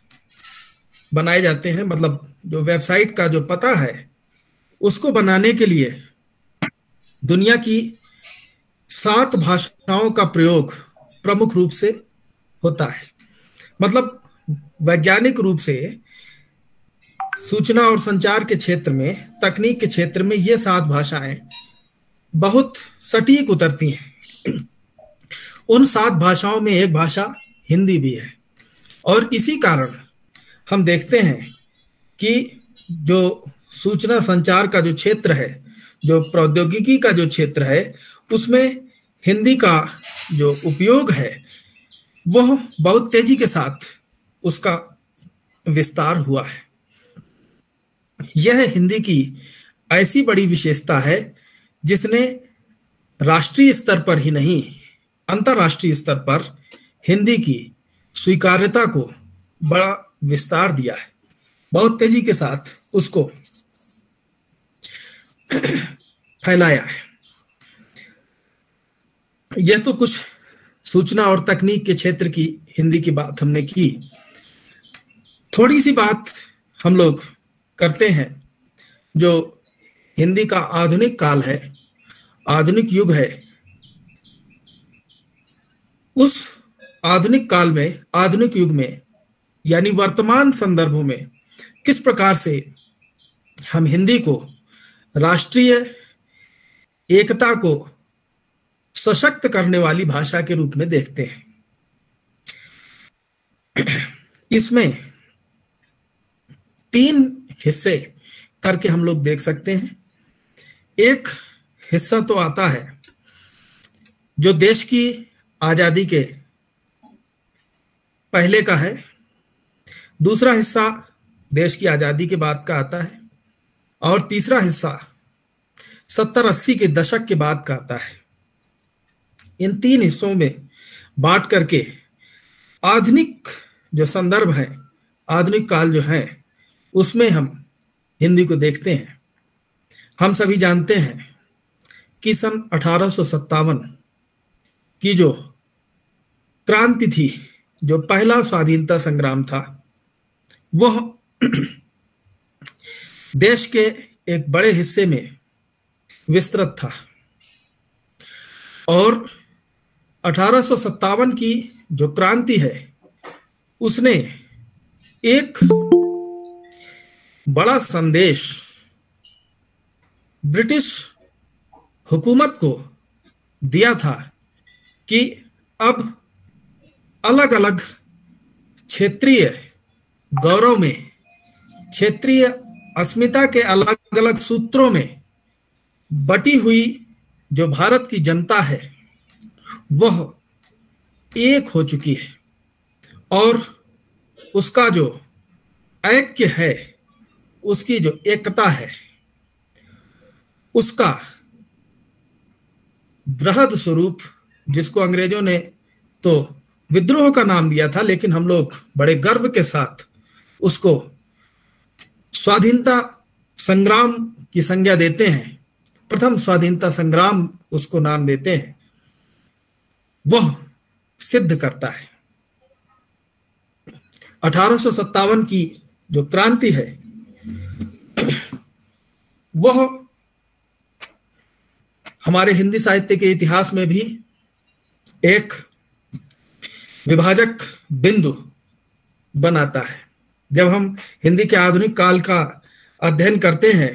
बनाए जाते हैं, मतलब जो वेबसाइट का जो पता है, उसको बनाने के लिए दुनिया की 7 भाषाओं का प्रयोग प्रमुख रूप से होता है। मतलब वैज्ञानिक रूप से सूचना और संचार के क्षेत्र में, तकनीक के क्षेत्र में ये 7 भाषाएं बहुत सटीक उतरती हैं। उन 7 भाषाओं में एक भाषा हिंदी भी है। और इसी कारण हम देखते हैं कि जो सूचना संचार का जो क्षेत्र है, जो प्रौद्योगिकी का जो क्षेत्र है, उसमें हिंदी का जो उपयोग है वह बहुत तेजी के साथ उसका विस्तार हुआ है। यह हिंदी की ऐसी बड़ी विशेषता है जिसने राष्ट्रीय स्तर पर ही नहीं, अंतर्राष्ट्रीय स्तर पर हिंदी की स्वीकार्यता को बड़ा विस्तार दिया है, बहुत तेजी के साथ उसको फैलाया है। यह तो कुछ सूचना और तकनीक के क्षेत्र की हिंदी की बात हमने की। थोड़ी सी बात हम लोग करते हैं जो हिंदी का आधुनिक काल है, आधुनिक युग है। उस आधुनिक काल में, आधुनिक युग में, यानी वर्तमान संदर्भों में किस प्रकार से हम हिंदी को राष्ट्रीय एकता को सशक्त करने वाली भाषा के रूप में देखते हैं। इसमें 3 हिस्से करके हम लोग देख सकते हैं। एक हिस्सा तो आता है जो देश की आजादी के पहले का है, दूसरा हिस्सा देश की आजादी के बाद का आता है, और तीसरा हिस्सा 70-80 के दशक के बाद का आता है। इन 3 हिस्सों में बांट करके आधुनिक जो संदर्भ है, आधुनिक काल जो है, उसमें हम हिंदी को देखते हैं। हम सभी जानते हैं कि सन 1857 की जो क्रांति थी, जो पहला स्वाधीनता संग्राम था, वह देश के एक बड़े हिस्से में विस्तृत था। और 1857 की जो क्रांति है उसने एक बड़ा संदेश ब्रिटिश हुकूमत को दिया था कि अब अलग अलग क्षेत्रीय गौरव में, क्षेत्रीय अस्मिता के अलग अलग सूत्रों में बटी हुई जो भारत की जनता है वह एक हो चुकी है, और उसका जो ऐक्य है, उसकी जो एकता है, उसका बृहद स्वरूप, जिसको अंग्रेजों ने तो विद्रोह का नाम दिया था, लेकिन हम लोग बड़े गर्व के साथ उसको स्वाधीनता संग्राम की संज्ञा देते हैं, प्रथम स्वाधीनता संग्राम उसको नाम देते हैं, वह सिद्ध करता है। 1857 की जो क्रांति है वह हमारे हिंदी साहित्य के इतिहास में भी एक विभाजक बिंदु बनाता है। जब हम हिंदी के आधुनिक काल का अध्ययन करते हैं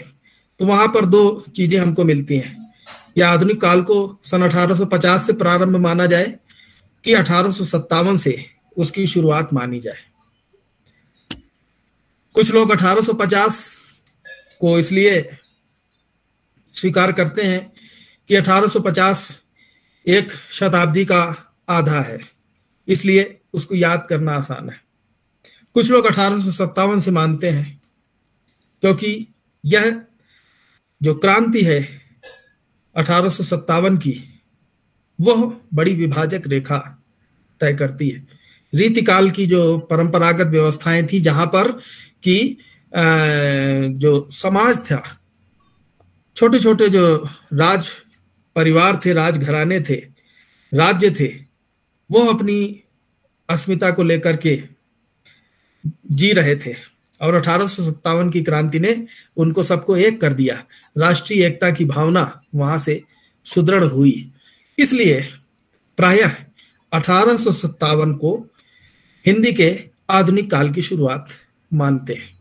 तो वहां पर दो चीजें हमको मिलती हैं। या आधुनिक काल को सन 1850 से प्रारंभ माना जाए कि 1857 से उसकी शुरुआत मानी जाए। कुछ लोग 1850 को इसलिए स्वीकार करते हैं कि 1850 एक शताब्दी का आधा है, इसलिए उसको याद करना आसान है। कुछ लोग 1857 से मानते हैं क्योंकि यह जो क्रांति है 1857 की, वह बड़ी विभाजक रेखा तय करती है। रीतिकाल की जो परंपरागत व्यवस्थाएं थी, जहां पर कि जो समाज था, छोटे छोटे जो राज परिवार थे, राजघराने थे, राज्य थे, वो अपनी अस्मिता को लेकर के जी रहे थे और 1857 की क्रांति ने उनको सबको एक कर दिया। राष्ट्रीय एकता की भावना वहां से सुदृढ़ हुई। इसलिए प्रायः 1857 को हिंदी के आधुनिक काल की शुरुआत मानते हैं।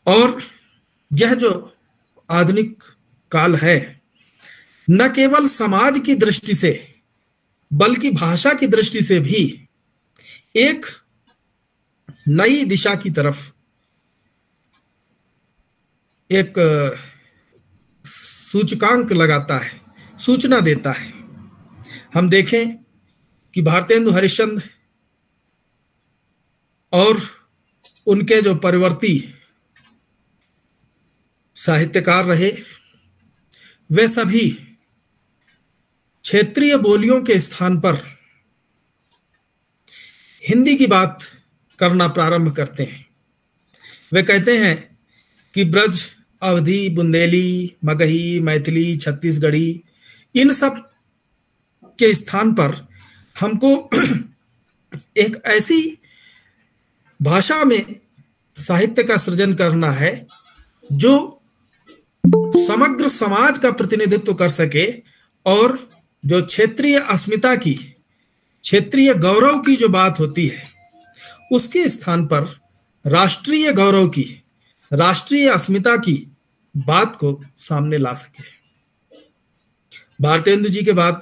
और यह जो आधुनिक काल है, न केवल समाज की दृष्टि से बल्कि भाषा की दृष्टि से भी एक नई दिशा की तरफ एक सूचकांक लगाता है, सूचना देता है। हम देखें कि भारतेंदु हरिश्चंद्र और उनके जो परिवर्ती साहित्यकार रहे, वे सभी क्षेत्रीय बोलियों के स्थान पर हिंदी की बात करना प्रारंभ करते हैं। वे कहते हैं कि ब्रज, अवधी, बुंदेली, मगही, मैथिली, छत्तीसगढ़ी, इन सब के स्थान पर हमको एक ऐसी भाषा में साहित्य का सृजन करना है जो समग्र समाज का प्रतिनिधित्व कर सके और जो क्षेत्रीय अस्मिता की, क्षेत्रीय गौरव की जो बात होती है, उसके स्थान पर राष्ट्रीय गौरव की, राष्ट्रीय अस्मिता की बात को सामने ला सके। भारतेंदु जी के बाद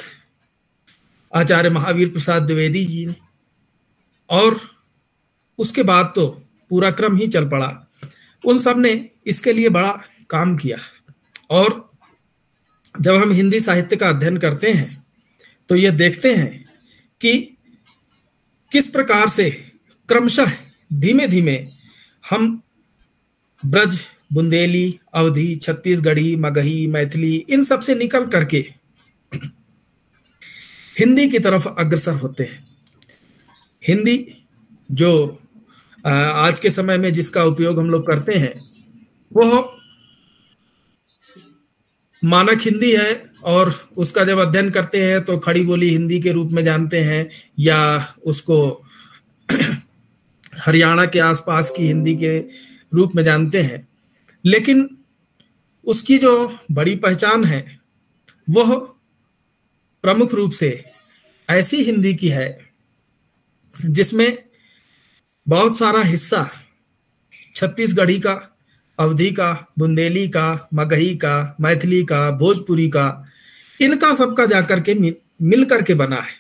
आचार्य महावीर प्रसाद द्विवेदी जी ने, और उसके बाद तो पूरा क्रम ही चल पड़ा। उन सब ने इसके लिए बड़ा काम किया। और जब हम हिंदी साहित्य का अध्ययन करते हैं तो ये देखते हैं कि किस प्रकार से क्रमशः धीमे धीमे हम ब्रज, बुंदेली, अवधी, छत्तीसगढ़ी, मगही, मैथिली, इन सब से निकल करके हिंदी की तरफ अग्रसर होते हैं। हिंदी जो आज के समय में जिसका उपयोग हम लोग करते हैं, वो मानक हिंदी है, और उसका जब अध्ययन करते हैं तो खड़ी बोली हिंदी के रूप में जानते हैं, या उसको हरियाणा के आसपास की हिंदी के रूप में जानते हैं। लेकिन उसकी जो बड़ी पहचान है, वह प्रमुख रूप से ऐसी हिंदी की है जिसमें बहुत सारा हिस्सा छत्तीसगढ़ी का, अवधी का, बुंदेली का, मगही का, मैथिली का, भोजपुरी का, इनका सबका जाकर के मिल करके बना है।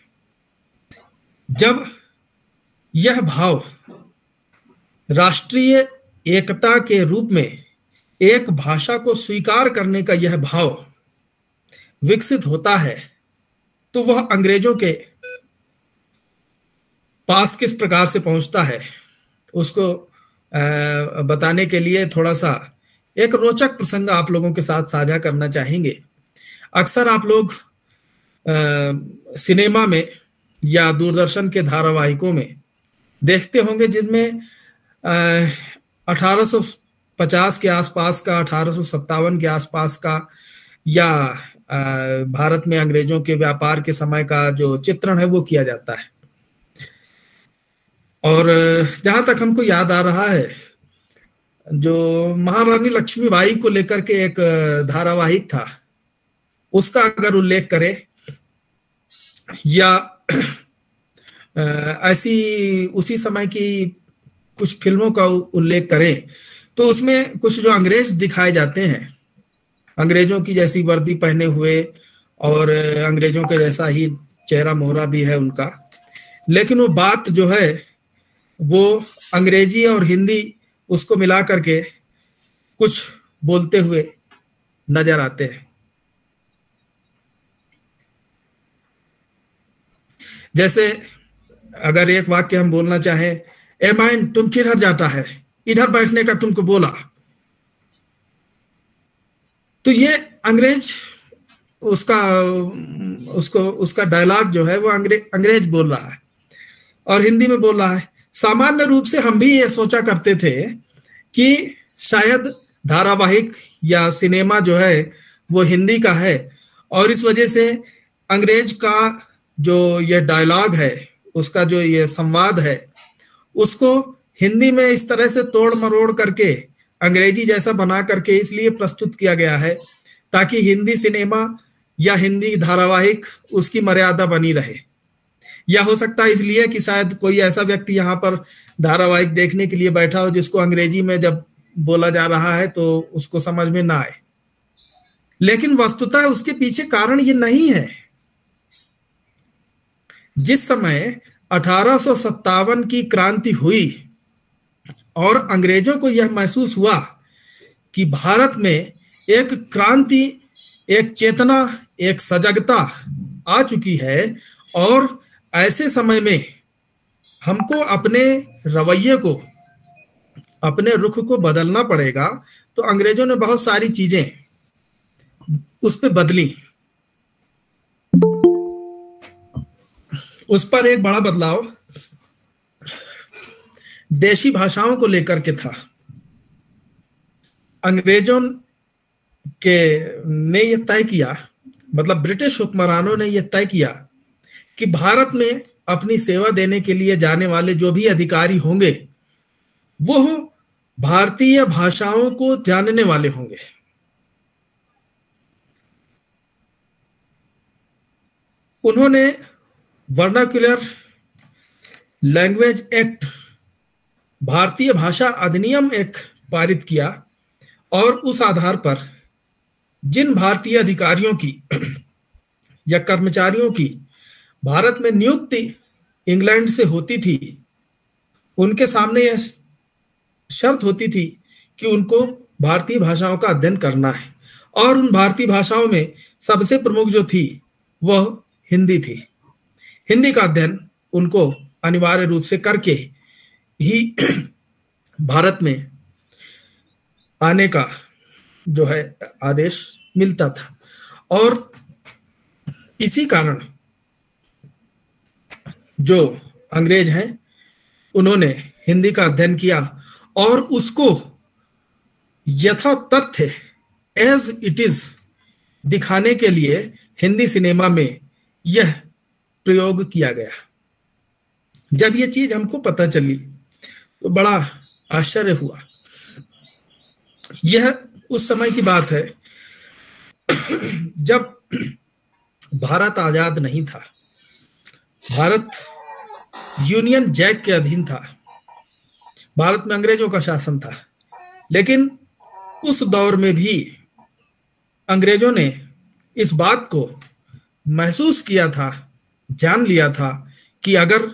जब यह भाव राष्ट्रीय एकता के रूप में एक भाषा को स्वीकार करने का यह भाव विकसित होता है, तो वह अंग्रेजों के पास किस प्रकार से पहुंचता है, उसको बताने के लिए थोड़ा सा एक रोचक प्रसंग आप लोगों के साथ साझा करना चाहेंगे। अक्सर आप लोग सिनेमा में या दूरदर्शन के धारावाहिकों में देखते होंगे जिनमें 1850 के आसपास का, 1857 के आसपास का, या भारत में अंग्रेजों के व्यापार के समय का जो चित्रण है वो किया जाता है। और जहां तक हमको याद आ रहा है, जो महारानी लक्ष्मीबाई को लेकर के एक धारावाहिक था, उसका अगर उल्लेख करें, या ऐसी उसी समय की कुछ फिल्मों का उल्लेख करें, तो उसमें कुछ जो अंग्रेज दिखाए जाते हैं, अंग्रेजों की जैसी वर्दी पहने हुए और अंग्रेजों के जैसा ही चेहरा मोहरा भी है उनका, लेकिन वो बात जो है वो अंग्रेजी और हिंदी उसको मिला करके कुछ बोलते हुए नजर आते हैं। जैसे अगर एक वाक्य हम बोलना चाहें, ए माइन तुम किधर जाता है, इधर बैठने का तुमको बोला, तो ये अंग्रेज उसका डायलॉग जो है वो अंग्रेज बोल रहा है और हिंदी में बोल रहा है। सामान्य रूप से हम भी ये सोचा करते थे कि शायद धारावाहिक या सिनेमा जो है वो हिंदी का है और इस वजह से अंग्रेज का जो ये डायलॉग है, उसका जो ये संवाद है, उसको हिंदी में इस तरह से तोड़ मरोड़ करके अंग्रेजी जैसा बना करके इसलिए प्रस्तुत किया गया है ताकि हिंदी सिनेमा या हिंदी धारावाहिक उसकी मर्यादा बनी रहे। या हो सकता है इसलिए कि शायद कोई ऐसा व्यक्ति यहाँ पर धारावाहिक देखने के लिए बैठा हो जिसको अंग्रेजी में जब बोला जा रहा है तो उसको समझ में ना आए। लेकिन वस्तुतः उसके पीछे कारण ये नहीं है। जिस समय 1857 की क्रांति हुई और अंग्रेजों को यह महसूस हुआ कि भारत में एक क्रांति, एक चेतना, एक सजगता आ चुकी है और ऐसे समय में हमको अपने रवैये को, अपने रुख को बदलना पड़ेगा, तो अंग्रेजों ने बहुत सारी चीजें उस पर बदली। उस पर एक बड़ा बदलाव देशी भाषाओं को लेकर के था। अंग्रेजों ने यह तय किया, मतलब ब्रिटिश हुक्मरानों ने यह तय किया कि भारत में अपनी सेवा देने के लिए जाने वाले जो भी अधिकारी होंगे वो भारतीय भाषाओं को जानने वाले होंगे। उन्होंने वर्नाक्युलर लैंग्वेज एक्ट, भारतीय भाषा अधिनियम एक पारित किया और उस आधार पर जिन भारतीय अधिकारियों की या कर्मचारियों की भारत में नियुक्ति इंग्लैंड से होती थी, उनके सामने यह शर्त होती थी कि उनको भारतीय भाषाओं का अध्ययन करना है और उन भारतीय भाषाओं में सबसे प्रमुख जो थी वह हिंदी थी। हिंदी का अध्ययन उनको अनिवार्य रूप से करके ही भारत में आने का जो है आदेश मिलता था। और इसी कारण जो अंग्रेज हैं उन्होंने हिंदी का अध्ययन किया और उसको यथा तथ्य एज इट इज दिखाने के लिए हिंदी सिनेमा में यह प्रयोग किया गया। जब यह चीज हमको पता चली तो बड़ा आश्चर्य हुआ। यह उस समय की बात है जब भारत आजाद नहीं था, भारत यूनियन जैक के अधीन था, भारत में अंग्रेजों का शासन था। लेकिन उस दौर में भी अंग्रेजों ने इस बात को महसूस किया था, जान लिया था कि अगर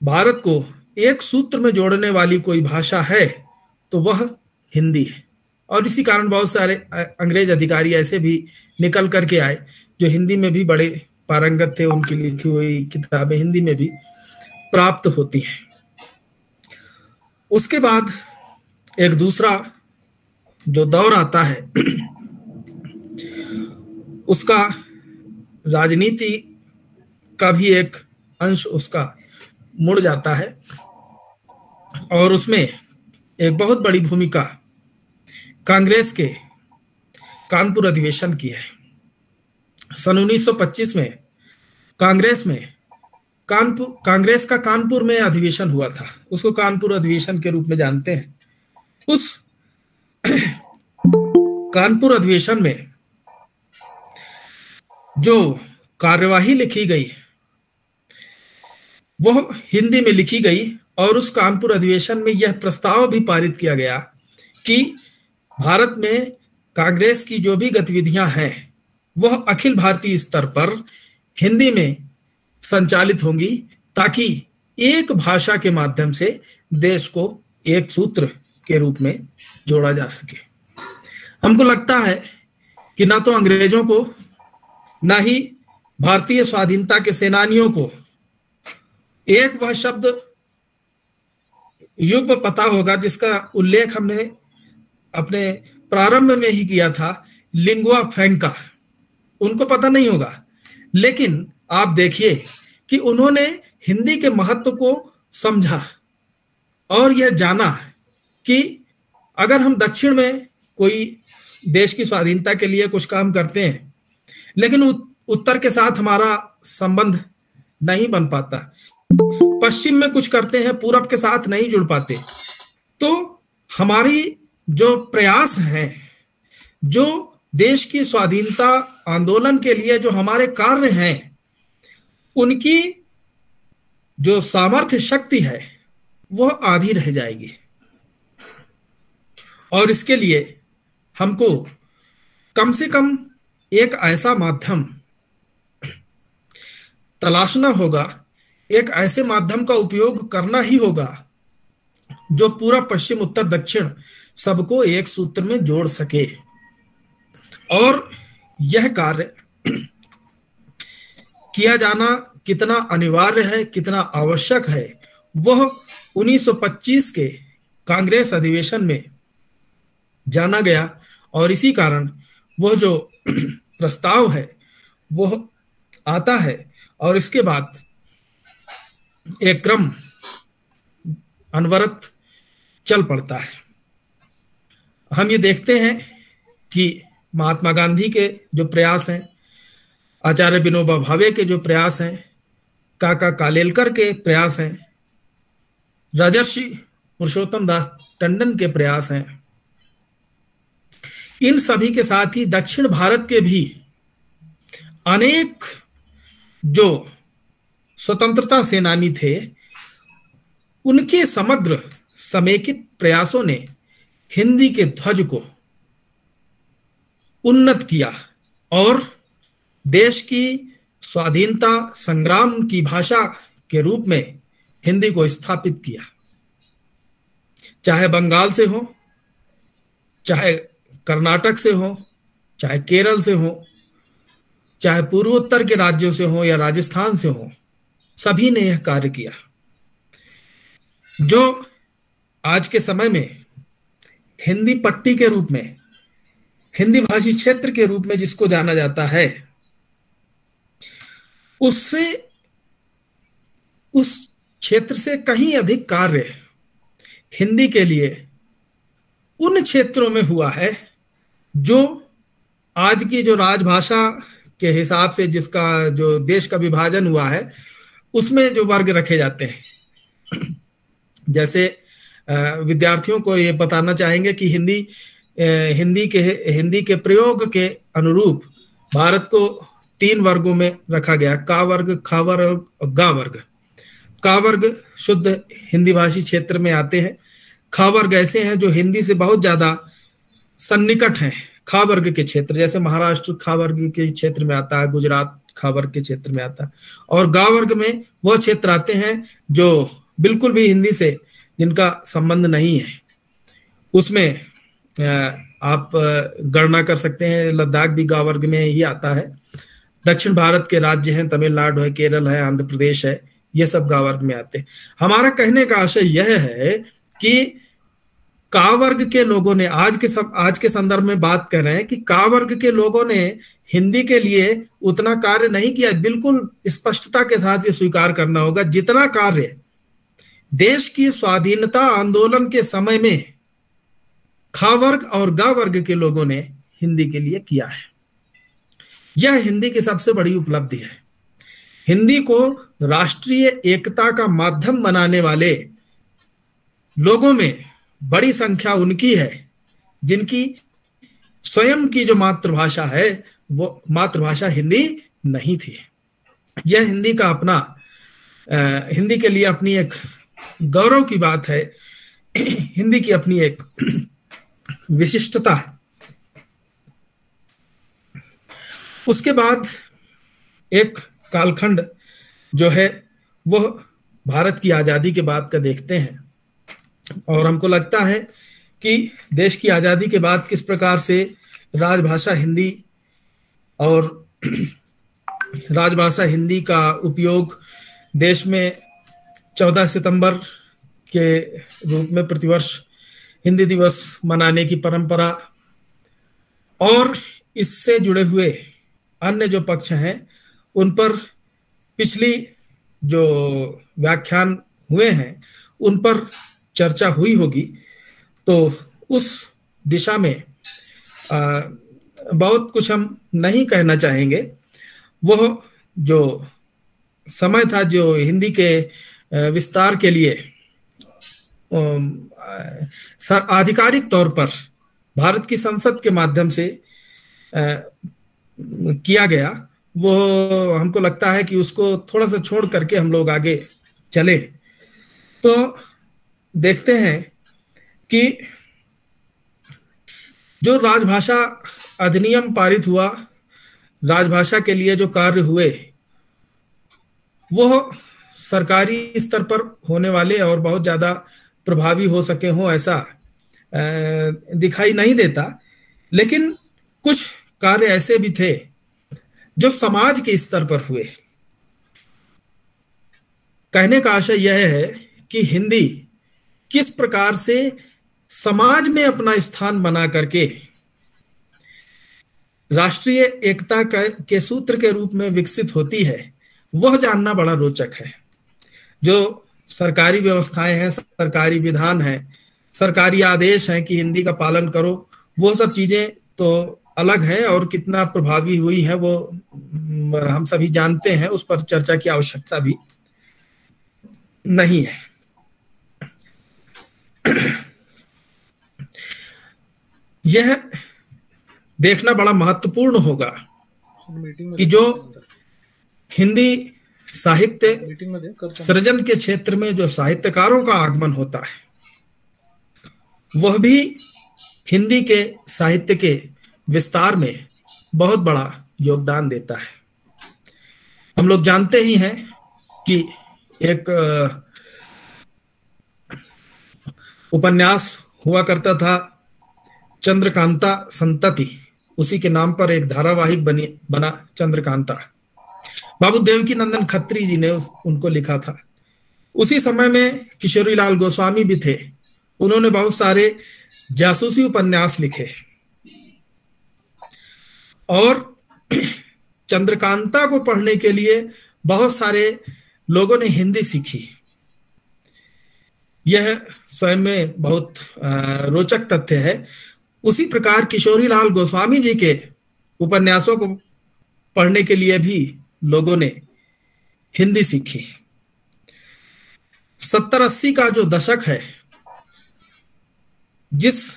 भारत को एक सूत्र में जोड़ने वाली कोई भाषा है तो वह हिंदी है। और इसी कारण बहुत सारे अंग्रेज अधिकारी ऐसे भी निकल करके आए जो हिंदी में भी बड़े पारंगत थे, उनकी लिखी हुई किताबें हिंदी में भी प्राप्त होती हैं। उसके बाद एक दूसरा जो दौर आता है उसका राजनीति का भी एक अंश उसका मुड़ जाता है और उसमें एक बहुत बड़ी भूमिका कांग्रेस के कानपुर अधिवेशन की है। सन 1925 में कांग्रेस का कानपुर में अधिवेशन हुआ था, उसको कानपुर अधिवेशन के रूप में जानते हैं। उस कानपुर अधिवेशन में जो कार्यवाही लिखी गई वह हिंदी में लिखी गई और उस कानपुर अधिवेशन में यह प्रस्ताव भी पारित किया गया कि भारत में कांग्रेस की जो भी गतिविधियां हैं वह अखिल भारतीय स्तर पर हिंदी में संचालित होंगी, ताकि एक भाषा के माध्यम से देश को एक सूत्र के रूप में जोड़ा जा सके। हमको लगता है कि ना तो अंग्रेजों को ना ही भारतीय स्वाधीनता के सेनानियों को एक वह शब्द युग पता होगा जिसका उल्लेख हमने अपने प्रारंभ में ही किया था, लिंगुआ फ्रैंका। उनको पता नहीं होगा, लेकिन आप देखिए कि उन्होंने हिंदी के महत्व को समझा और यह जाना कि अगर हम दक्षिण में कोई देश की स्वाधीनता के लिए कुछ काम करते हैं, लेकिन उत्तर के साथ हमारा संबंध नहीं बन पाता, पश्चिम में कुछ करते हैं, पूरब के साथ नहीं जुड़ पाते, तो हमारी जो प्रयास हैं, जो देश की स्वाधीनता आंदोलन के लिए जो हमारे कार्य हैं, उनकी जो सामर्थ्य शक्ति है वह आधी रह जाएगी। और इसके लिए हमको कम से कम एक ऐसा माध्यम तलाशना होगा, एक ऐसे माध्यम का उपयोग करना ही होगा जो पूरा पश्चिम उत्तर दक्षिण सबको एक सूत्र में जोड़ सके। और यह कार्य किया जाना कितना अनिवार्य है, कितना आवश्यक है, वह 1925 के कांग्रेस अधिवेशन में जाना गया। और इसी कारण वह जो प्रस्ताव है वह आता है और इसके बाद एक क्रम अनवरत चल पड़ता है। हम ये देखते हैं कि महात्मा गांधी के जो प्रयास हैं, आचार्य विनोबा भावे के जो प्रयास हैं, काका कालेलकर के प्रयास हैं, राजर्षि पुरुषोत्तम दास टंडन के प्रयास हैं, इन सभी के साथ ही दक्षिण भारत के भी अनेक जो स्वतंत्रता सेनानी थे, उनके समग्र समेकित प्रयासों ने हिंदी के ध्वज को उन्नत किया और देश की स्वाधीनता संग्राम की भाषा के रूप में हिंदी को स्थापित किया। चाहे बंगाल से हो, चाहे कर्नाटक से हो, चाहे केरल से हो, चाहे पूर्वोत्तर के राज्यों से हो या राजस्थान से हो, सभी ने यह कार्य किया। जो आज के समय में हिंदी पट्टी के रूप में, हिंदी भाषी क्षेत्र के रूप में जिसको जाना जाता है, उससे उस क्षेत्र से कहीं अधिक कार्य हिंदी के लिए उन क्षेत्रों में हुआ है जो आज की जो राजभाषा के हिसाब से जिसका जो देश का विभाजन हुआ है उसमें जो वर्ग रखे जाते हैं। जैसे विद्यार्थियों को ये बताना चाहेंगे कि हिंदी के प्रयोग के अनुरूप भारत को 3 वर्गों में रखा गया, का वर्ग, खा वर्ग और गा वर्ग। का वर्ग शुद्ध हिंदी भाषी क्षेत्र में आते हैं। खा वर्ग ऐसे हैं जो हिंदी से बहुत ज्यादा सन्निकट हैं। खा वर्ग के क्षेत्र जैसे महाराष्ट्र खा वर्ग के क्षेत्र में आता है, गुजरात खा वर्ग के क्षेत्र में आता है। और गा वर्ग में वह क्षेत्र आते हैं जो बिल्कुल भी हिंदी से जिनका संबंध नहीं है। उसमें आप गणना कर सकते हैं, लद्दाख भी गा वर्ग में ही आता है। दक्षिण भारत के राज्य हैं, तमिलनाडु है, केरल है, आंध्र प्रदेश है, ये सब गा वर्ग में आते हैं। हमारा कहने का आशय यह है कि का वर्ग के लोगों ने आज के संदर्भ में बात कर रहे हैं कि का वर्ग के लोगों ने हिंदी के लिए उतना कार्य नहीं किया। बिल्कुल स्पष्टता के साथ ये स्वीकार करना होगा, जितना कार्य देश की स्वाधीनता आंदोलन के समय में खा वर्ग और गा वर्ग के लोगों ने हिंदी के लिए किया है। यह हिंदी की सबसे बड़ी उपलब्धि है। हिंदी को राष्ट्रीय एकता का माध्यम बनाने वाले लोगों में बड़ी संख्या उनकी है जिनकी स्वयं की जो मातृभाषा है वो मातृभाषा हिंदी नहीं थी। यह हिंदी का अपना हिंदी के लिए अपनी एक गौरव की बात है। हिंदी की अपनी एक विशिष्टता है। उसके बाद एक कालखंड जो है वह भारत की आजादी के बाद का देखते हैं, और हमको लगता है कि देश की आजादी के बाद किस प्रकार से राजभाषा हिंदी और राजभाषा हिंदी का उपयोग देश में 14 सितंबर के रूप में प्रतिवर्ष हिंदी दिवस मनाने की परंपरा और इससे जुड़े हुए अन्य जो पक्ष हैं उन पर पिछली जो व्याख्यान हुए हैं उन पर चर्चा हुई होगी। तो उस दिशा में बहुत कुछ हम नहीं कहना चाहेंगे। वह जो समय था जो हिंदी के विस्तार के लिए आधिकारिक तौर पर भारत की संसद के माध्यम से किया गया, वो हमको लगता है कि उसको थोड़ा सा छोड़ करके हम लोग आगे चले तो देखते हैं कि जो राजभाषा अधिनियम पारित हुआ, राजभाषा के लिए जो कार्य हुए वो सरकारी स्तर पर होने वाले और बहुत ज्यादा प्रभावी हो सके हों ऐसा दिखाई नहीं देता, लेकिन कुछ कार्य ऐसे भी थे जो समाज के स्तर पर हुए। कहने का आशय यह है कि हिंदी किस प्रकार से समाज में अपना स्थान बना करके राष्ट्रीय एकता के सूत्र के रूप में विकसित होती है, वह जानना बड़ा रोचक है। जो सरकारी व्यवस्थाएं हैं, सरकारी विधान हैं, सरकारी आदेश हैं कि हिंदी का पालन करो, वो सब चीजें तो अलग है और कितना प्रभावी हुई है वो हम सभी जानते हैं, उस पर चर्चा की आवश्यकता भी नहीं है। यह देखना बड़ा महत्वपूर्ण होगा कि जो हिंदी साहित्य सृजन के क्षेत्र में जो साहित्यकारों का आगमन होता है वह भी हिंदी के साहित्य के विस्तार में बहुत बड़ा योगदान देता है। हम लोग जानते ही हैं कि एक उपन्यास हुआ करता था चंद्रकांता संतति, उसी के नाम पर एक धारावाहिक बना चंद्रकांता। बाबू देवकी नंदन खत्री जी ने उनको लिखा था। उसी समय में किशोरीलाल गोस्वामी भी थे, उन्होंने बहुत सारे जासूसी उपन्यास लिखे और चंद्रकांता को पढ़ने के लिए बहुत सारे लोगों ने हिंदी सीखी। यह स्वयं में बहुत रोचक तथ्य है। उसी प्रकार किशोरीलाल गोस्वामी जी के उपन्यासों को पढ़ने के लिए भी लोगों ने हिंदी सीखी। 70-80 का जो दशक है, जिस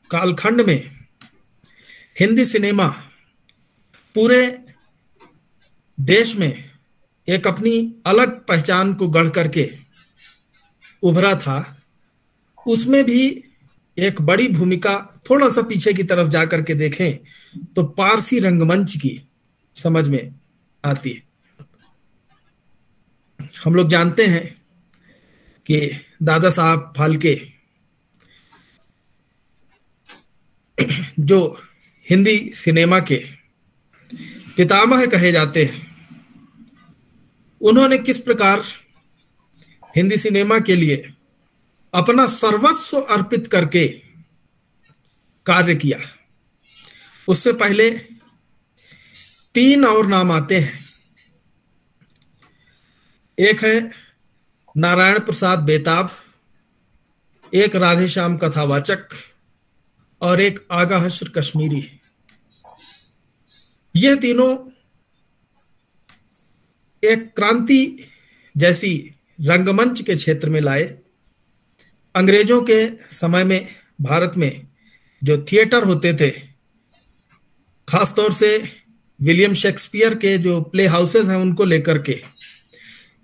कालखंड में हिंदी सिनेमा पूरे देश में एक अपनी अलग पहचान को गढ़ करके उभरा था, उसमें भी एक बड़ी भूमिका, थोड़ा सा पीछे की तरफ जाकर के देखें तो पारसी रंगमंच की समझ में आती है। हम लोग जानते हैं कि दादा साहब फाल्के जो हिंदी सिनेमा के पितामह कहे जाते हैं, उन्होंने किस प्रकार हिंदी सिनेमा के लिए अपना सर्वस्व अर्पित करके कार्य किया। उससे पहले 3 और नाम आते हैं। एक है नारायण प्रसाद बेताब, एक राधेश्याम कथावाचक और एक आगा हश्र कश्मीरी। यह तीनों एक क्रांति जैसी रंगमंच के क्षेत्र में लाए। अंग्रेजों के समय में भारत में जो थिएटर होते थे, खासतौर से विलियम शेक्सपियर के जो प्ले हाउसेस हैं उनको लेकर के,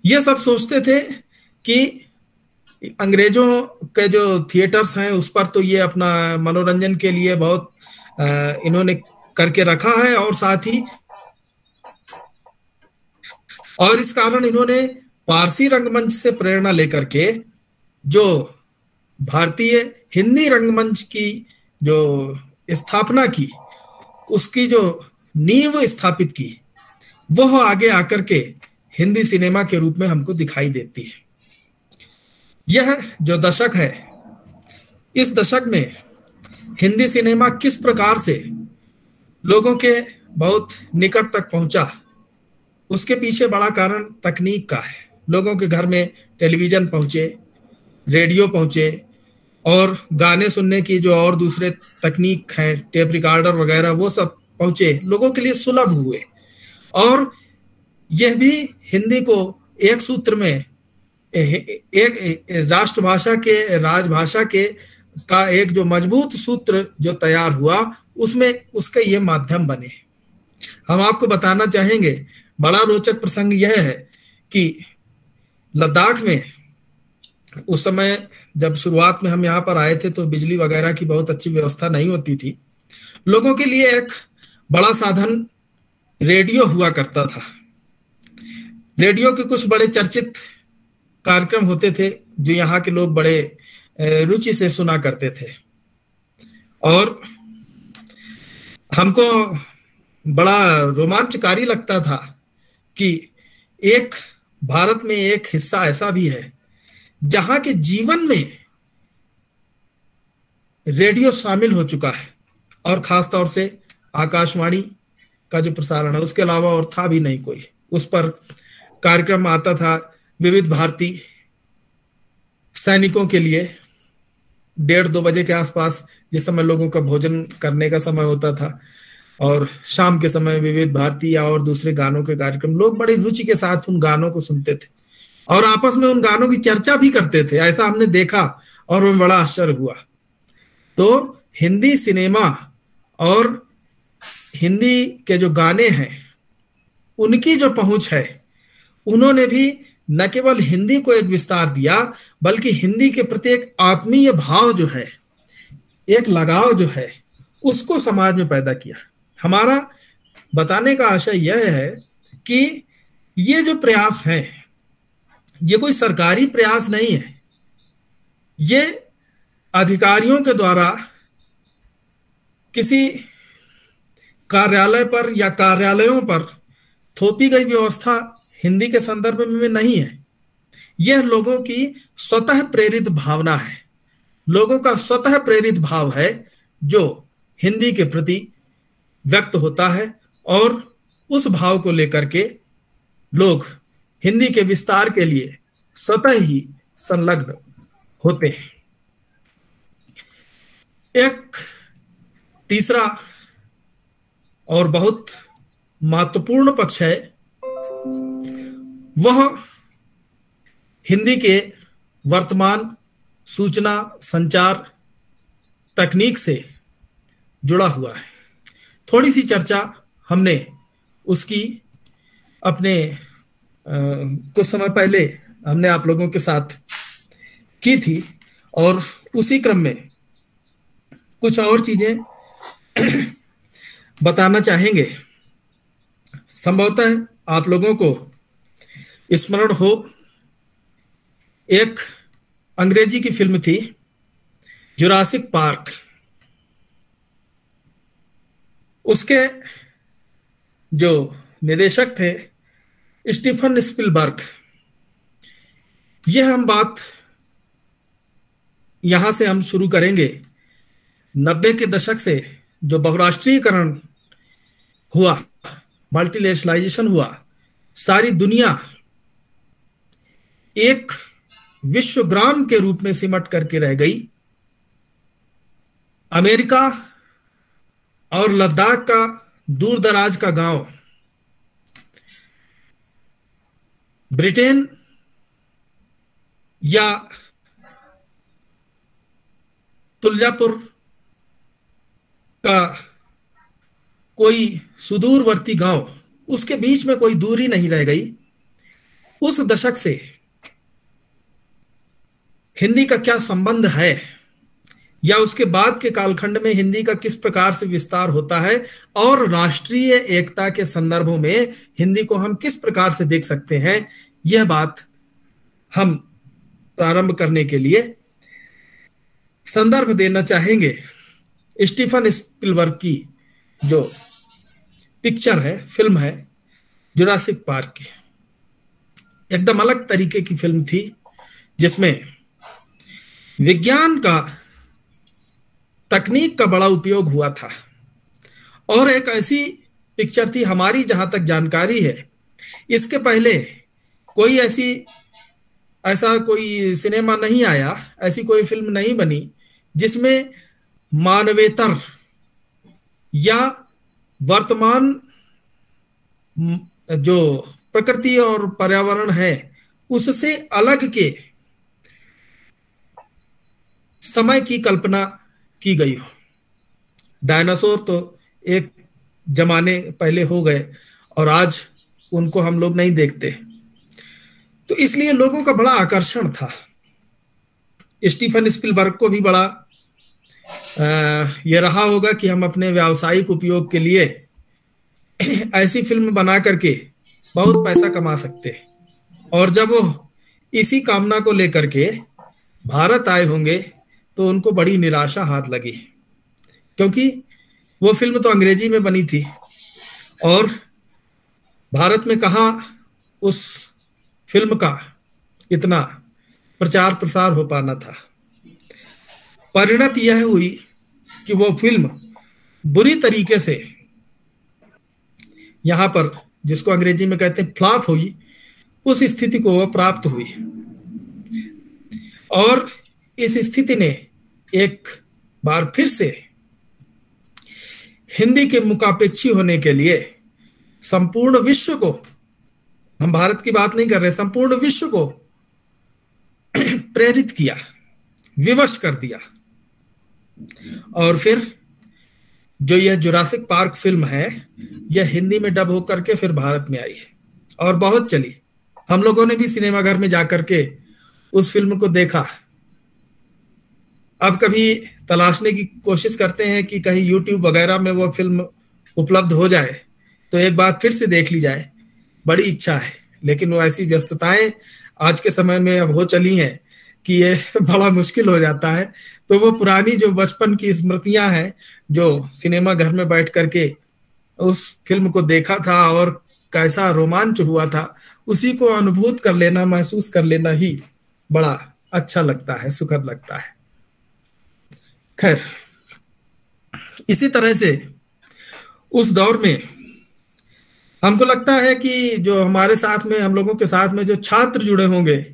ये सब सोचते थे कि अंग्रेजों के जो थिएटर्स हैं उस पर तो ये अपना मनोरंजन के लिए बहुत इन्होंने करके रखा है, और साथ ही और इस कारण इन्होंने पारसी रंगमंच से प्रेरणा लेकर के जो भारतीय हिंदी रंगमंच की जो स्थापना की, उसकी जो नींव स्थापित की, वह आगे आकर के हिंदी सिनेमा के रूप में हमको दिखाई देती है। यह जो दशक है, इस दशक में हिंदी सिनेमा किस प्रकार से लोगों के बहुत निकट तक पहुंचा, उसके पीछे बड़ा कारण तकनीक का है। लोगों के घर में टेलीविजन पहुंचे, रेडियो पहुंचे, और गाने सुनने की जो और दूसरे तकनीक है, टेप रिकॉर्डर वगैरह, वो सब पहुंचे, लोगों के लिए सुलभ हुए। और यह भी हिंदी को एक सूत्र में, एक राष्ट्रभाषा के, राजभाषा के का एक जो मजबूत सूत्र जो तैयार हुआ, उसमें उसका ये माध्यम बने। हम आपको बताना चाहेंगे, बड़ा रोचक प्रसंग यह है कि लद्दाख में उस समय जब शुरुआत में हम यहाँ पर आए थे तो बिजली वगैरह की बहुत अच्छी व्यवस्था नहीं होती थी। लोगों के लिए एक बड़ा साधन रेडियो हुआ करता था। रेडियो के कुछ बड़े चर्चित कार्यक्रम होते थे जो यहाँ के लोग बड़े रुचि से सुना करते थे, और हमको बड़ा रोमांचकारी लगता था कि एक भारत में एक हिस्सा ऐसा भी है जहां के जीवन में रेडियो शामिल हो चुका है, और खास तौर से आकाशवाणी का जो प्रसारण है, उसके अलावा और था भी नहीं कोई। उस पर कार्यक्रम आता था विविध भारती, सैनिकों के लिए 1:30-2 बजे के आसपास, जिस समय लोगों का भोजन करने का समय होता था, और शाम के समय विविध भारती या और दूसरे गानों के कार्यक्रम, लोग बड़ी रुचि के साथ उन गानों को सुनते थे और आपस में उन गानों की चर्चा भी करते थे। ऐसा हमने देखा और हमें बड़ा आश्चर्य हुआ। तो हिंदी सिनेमा और हिंदी के जो गाने हैं, उनकी जो पहुंच है, उन्होंने भी न केवल हिंदी को एक विस्तार दिया, बल्कि हिंदी के प्रति एक आत्मीय भाव जो है, एक लगाव जो है, उसको समाज में पैदा किया। हमारा बताने का आशय यह है कि ये जो प्रयास है, ये कोई सरकारी प्रयास नहीं है। ये अधिकारियों के द्वारा किसी कार्यालय पर या कार्यालयों पर थोपी गई व्यवस्था हिंदी के संदर्भ में नहीं है। यह लोगों की स्वतः प्रेरित भावना है, लोगों का स्वतः प्रेरित भाव है जो हिंदी के प्रति व्यक्त होता है, और उस भाव को लेकर के लोग हिंदी के विस्तार के लिए स्वतः ही संलग्न होते हैं। एक तीसरा और बहुत महत्वपूर्ण पक्ष है, वह हिंदी के वर्तमान सूचना संचार तकनीक से जुड़ा हुआ है। थोड़ी सी चर्चा हमने उसकी अपने कुछ समय पहले हमने आप लोगों के साथ की थी, और उसी क्रम में कुछ और चीजें बताना चाहेंगे। संभवतः आप लोगों को स्मरण हो, एक अंग्रेजी की फिल्म थी जुरासिक पार्क। उसके जो निदेशक थे स्टीफन स्पिलबर्ग। यह हम बात यहां से हम शुरू करेंगे। 90 के दशक से जो बहुराष्ट्रीयकरण हुआ, मल्टीनेशनलाइजेशन हुआ, सारी दुनिया एक विश्वग्राम के रूप में सिमट करके रह गई। अमेरिका और लद्दाख का दूर दराज का गांव, ब्रिटेन या तुलजापुर का कोई सुदूरवर्ती गांव, उसके बीच में कोई दूरी नहीं रह गई। उस दशक से हिंदी का क्या संबंध है, या उसके बाद के कालखंड में हिंदी का किस प्रकार से विस्तार होता है, और राष्ट्रीय एकता के संदर्भों में हिंदी को हम किस प्रकार से देख सकते हैं, यह बात हम प्रारंभ करने के लिए संदर्भ देना चाहेंगे स्टीफन स्पिलबर्ग की जो पिक्चर है, फिल्म है जुरासिक पार्क की। एकदम अलग तरीके की फिल्म थी जिसमें विज्ञान का, तकनीक का बड़ा उपयोग हुआ था, और एक ऐसी पिक्चर थी, हमारी जहां तक जानकारी है इसके पहले कोई ऐसा कोई सिनेमा नहीं आया, ऐसी कोई फिल्म नहीं बनी जिसमें मानवेतर या वर्तमान जो प्रकृति और पर्यावरण है उससे अलग के समय की कल्पना की गई हो। डायनासोर तो एक जमाने पहले हो गए और आज उनको हम लोग नहीं देखते, तो इसलिए लोगों का बड़ा आकर्षण था। स्टीफन स्पिलबर्ग को भी बड़ा यह रहा होगा कि हम अपने व्यावसायिक उपयोग के लिए ऐसी फिल्म बना करके बहुत पैसा कमा सकते, और जब वो इसी कामना को लेकर के भारत आए होंगे तो उनको बड़ी निराशा हाथ लगी, क्योंकि वो फिल्म तो अंग्रेजी में बनी थी और भारत में कहाँ उस फिल्म का इतना प्रचार प्रसार हो पाना था। परिणत यह हुई कि वो फिल्म बुरी तरीके से यहां पर, जिसको अंग्रेजी में कहते हैं फ्लॉप हुई, उस स्थिति को वो प्राप्त हुई, और इस स्थिति ने एक बार फिर से हिंदी के मुकापेक्षी होने के लिए संपूर्ण विश्व को, हम भारत की बात नहीं कर रहे, संपूर्ण विश्व को प्रेरित किया, विवश कर दिया। और फिर जो यह जुरासिक पार्क फिल्म है, यह हिंदी में डब होकर के फिर भारत में आई और बहुत चली। हम लोगों ने भी सिनेमाघर में जाकर के उस फिल्म को देखा। अब कभी तलाशने की कोशिश करते हैं कि कहीं यूट्यूब वगैरह में वो फिल्म उपलब्ध हो जाए तो एक बार फिर से देख ली जाए, बड़ी इच्छा है, लेकिन वो ऐसी व्यस्तताएं आज के समय में अब हो चली हैं कि ये बड़ा मुश्किल हो जाता है। तो वो पुरानी जो बचपन की स्मृतियां हैं, जो सिनेमा घर में बैठ करके उस फिल्म को देखा था और कैसा रोमांच हुआ था, उसी को अनुभूत कर लेना, महसूस कर लेना ही बड़ा अच्छा लगता है, सुखद लगता है। खैर, इसी तरह से उस दौर में हमको लगता है कि जो हमारे साथ में, हम लोगों के साथ में जो छात्र जुड़े होंगे,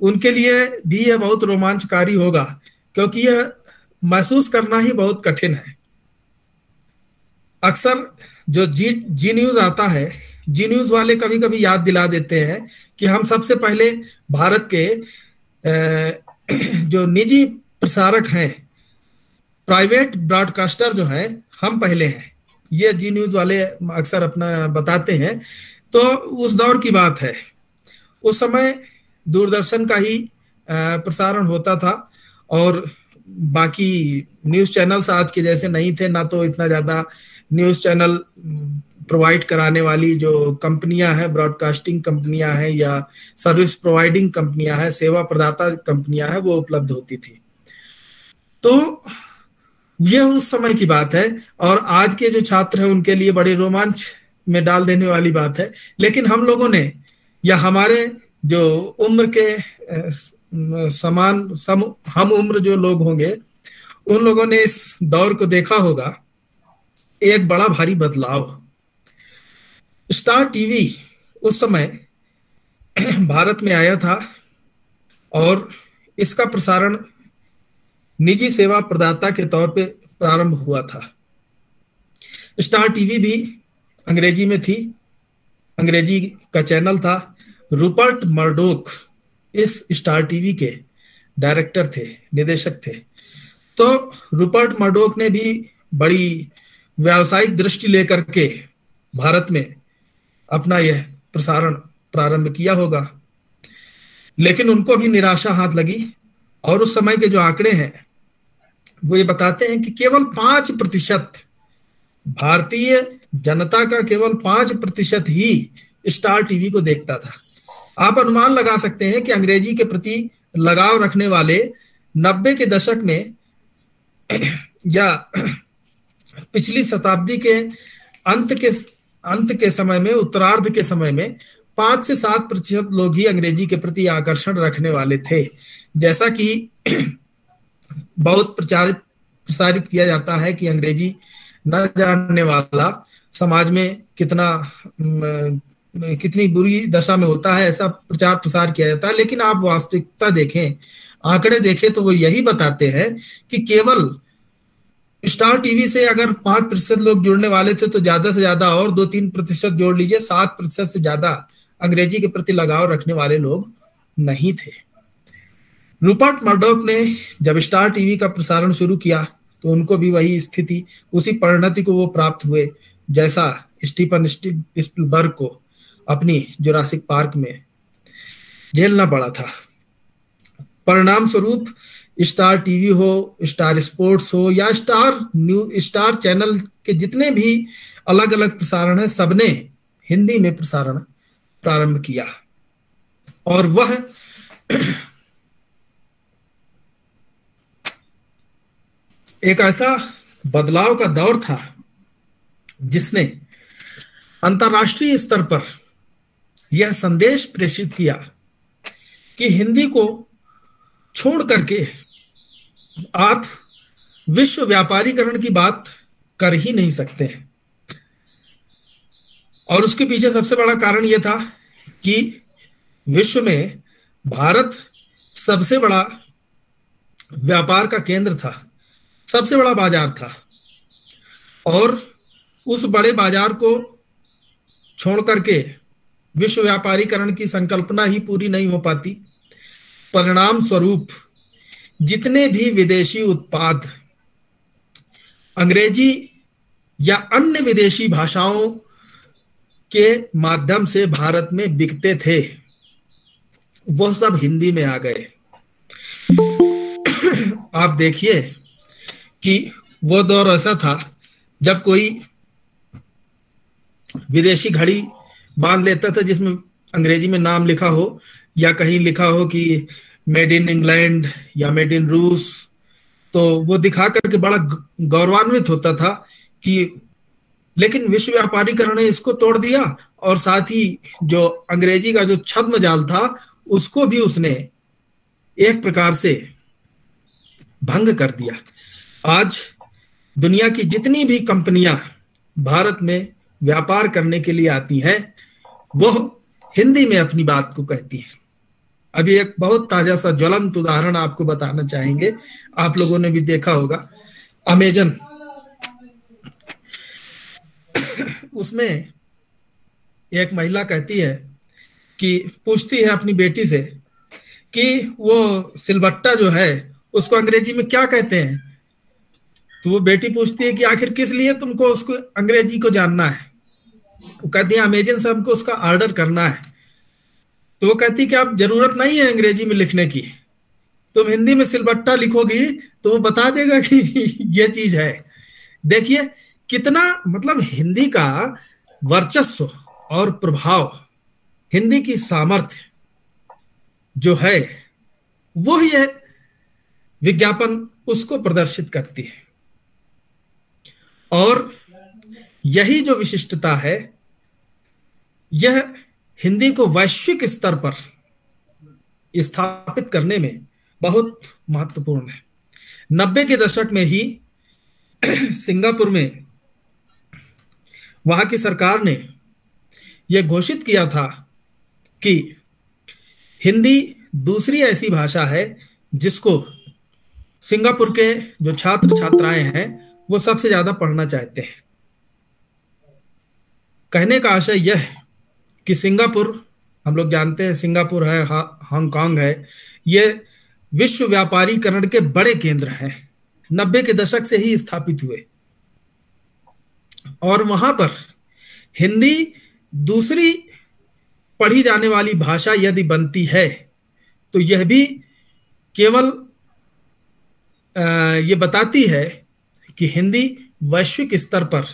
उनके लिए भी यह बहुत रोमांचकारी होगा, क्योंकि यह महसूस करना ही बहुत कठिन है। अक्सर जो जी न्यूज आता है, जी न्यूज वाले कभी कभी याद दिला देते हैं कि हम सबसे पहले भारत के जो निजी प्रसारक हैं, प्राइवेट ब्रॉडकास्टर जो हैं, हम पहले हैं। ये जी न्यूज वाले अक्सर अपना बताते हैं। तो उस दौर की बात है, उस समय दूरदर्शन का ही प्रसारण होता था और बाकी न्यूज चैनल्स आज के जैसे नहीं थे, ना तो इतना ज्यादा न्यूज चैनल प्रोवाइड कराने वाली जो कंपनियां हैं, ब्रॉडकास्टिंग कंपनियां हैं या सर्विस प्रोवाइडिंग कंपनियां हैं, सेवा प्रदाता कंपनियां हैं, वो उपलब्ध होती थी। तो यह उस समय की बात है और आज के जो छात्र हैं उनके लिए बड़े रोमांच में डाल देने वाली बात है। लेकिन हम लोगों ने, या हमारे जो उम्र के समान हम उम्र जो लोग होंगे, उन लोगों ने इस दौर को देखा होगा, एक बड़ा भारी बदलाव। स्टार टीवी उस समय भारत में आया था और इसका प्रसारण निजी सेवा प्रदाता के तौर पे प्रारंभ हुआ था। स्टार टीवी भी अंग्रेजी में थी, अंग्रेजी का चैनल था। रूपर्ट मर्डोक इस स्टार टीवी के डायरेक्टर थे, निदेशक थे। तो रूपर्ट मर्डोक ने भी बड़ी व्यावसायिक दृष्टि लेकर के भारत में अपना यह प्रसारण प्रारंभ किया होगा, लेकिन उनको भी निराशा हाथ लगी और उस समय के जो आंकड़े हैं वो ये बताते हैं कि केवल 5% भारतीय जनता का केवल 5% ही स्टार टीवी को देखता था। आप अनुमान लगा सकते हैं कि अंग्रेजी के प्रति लगाव रखने वाले 90 के दशक में या पिछली शताब्दी के अंत के समय में, उत्तरार्ध के समय में 5 से 7% लोग ही अंग्रेजी के प्रति आकर्षण रखने वाले थे। जैसा कि बहुत प्रसारित किया जाता है कि अंग्रेजी न जानने वाला समाज में कितनी बुरी दशा में होता है, ऐसा प्रचार प्रसार किया जाता है। लेकिन आप वास्तविकता देखें, आंकड़े देखें तो वो यही बताते हैं कि केवल स्टार टीवी से अगर 5% लोग जुड़ने वाले थे तो ज्यादा से ज्यादा और 2-3% जोड़ लीजिए, 7% से ज्यादा अंग्रेजी के प्रति लगाव रखने वाले लोग नहीं थे। रूपर्ट मर्डॉक ने जब स्टार टीवी का प्रसारण शुरू किया तो उनको भी वही स्थिति, उसी परिणति को वो प्राप्त हुए जैसा स्टीफन स्पिलबर्ग को अपनी जुरासिक पार्क में झेलना पड़ा था। परिणाम स्वरूप स्टार टीवी हो, स्टार स्पोर्ट्स हो या स्टार चैनल के जितने भी अलग अलग प्रसारण है, सबने हिंदी में प्रसारण प्रारंभ किया। और वह एक ऐसा बदलाव का दौर था जिसने अंतर्राष्ट्रीय स्तर पर यह संदेश प्रेषित किया कि हिंदी को छोड़ करके आप विश्व व्यापारीकरण की बात कर ही नहीं सकते। और उसके पीछे सबसे बड़ा कारण यह था कि विश्व में भारत सबसे बड़ा व्यापार का केंद्र था, सबसे बड़ा बाजार था, और उस बड़े बाजार को छोड़ करके विश्व व्यापारीकरण की संकल्पना ही पूरी नहीं हो पाती। परिणाम स्वरूप जितने भी विदेशी उत्पाद अंग्रेजी या अन्य विदेशी भाषाओं के माध्यम से भारत में बिकते थे, वह सब हिंदी में आ गए। आप देखिए कि वो दौर ऐसा था जब कोई विदेशी घड़ी बांध लेता था जिसमें अंग्रेजी में नाम लिखा हो या कहीं लिखा हो कि मेड इन इंग्लैंड या मेड इन रूस, तो वो दिखा करके बड़ा गौरवान्वित होता था कि, लेकिन विश्व व्यापारीकरण ने इसको तोड़ दिया और साथ ही जो अंग्रेजी का जो छद्म जाल था उसको भी उसने एक प्रकार से भंग कर दिया। आज दुनिया की जितनी भी कंपनियां भारत में व्यापार करने के लिए आती हैं, वो हिंदी में अपनी बात को कहती हैं। अभी एक बहुत ताजा सा ज्वलंत उदाहरण आपको बताना चाहेंगे, आप लोगों ने भी देखा होगा, अमेजन। उसमें एक महिला कहती है कि पूछती है अपनी बेटी से कि वो सिलबट्टा जो है उसको अंग्रेजी में क्या कहते हैं। तो वो बेटी पूछती है कि आखिर किस लिए तुमको उसको अंग्रेजी को जानना है। वो कहती है अमेजन से हमको उसका ऑर्डर करना है। तो वो कहती है कि आप जरूरत नहीं है अंग्रेजी में लिखने की, तुम हिंदी में सिलबट्टा लिखोगी तो वो बता देगा कि ये चीज है। देखिए कितना मतलब हिंदी का वर्चस्व और प्रभाव, हिंदी की सामर्थ्य जो है वो ये विज्ञापन उसको प्रदर्शित करती है। और यही जो विशिष्टता है, यह हिंदी को वैश्विक स्तर पर स्थापित करने में बहुत महत्वपूर्ण है। 90 के दशक में ही सिंगापुर में वहां की सरकार ने यह घोषित किया था कि हिंदी दूसरी ऐसी भाषा है जिसको सिंगापुर के जो छात्र छात्राएं हैं वो सबसे ज्यादा पढ़ना चाहते हैं। कहने का आशय यह है कि सिंगापुर, हम लोग जानते हैं सिंगापुर है, हांगकांग है, ये विश्व व्यापारीकरण के बड़े केंद्र हैं, 90 के दशक से ही स्थापित हुए। और वहां पर हिंदी दूसरी पढ़ी जाने वाली भाषा यदि बनती है तो यह भी केवल ये बताती है कि हिंदी वैश्विक स्तर पर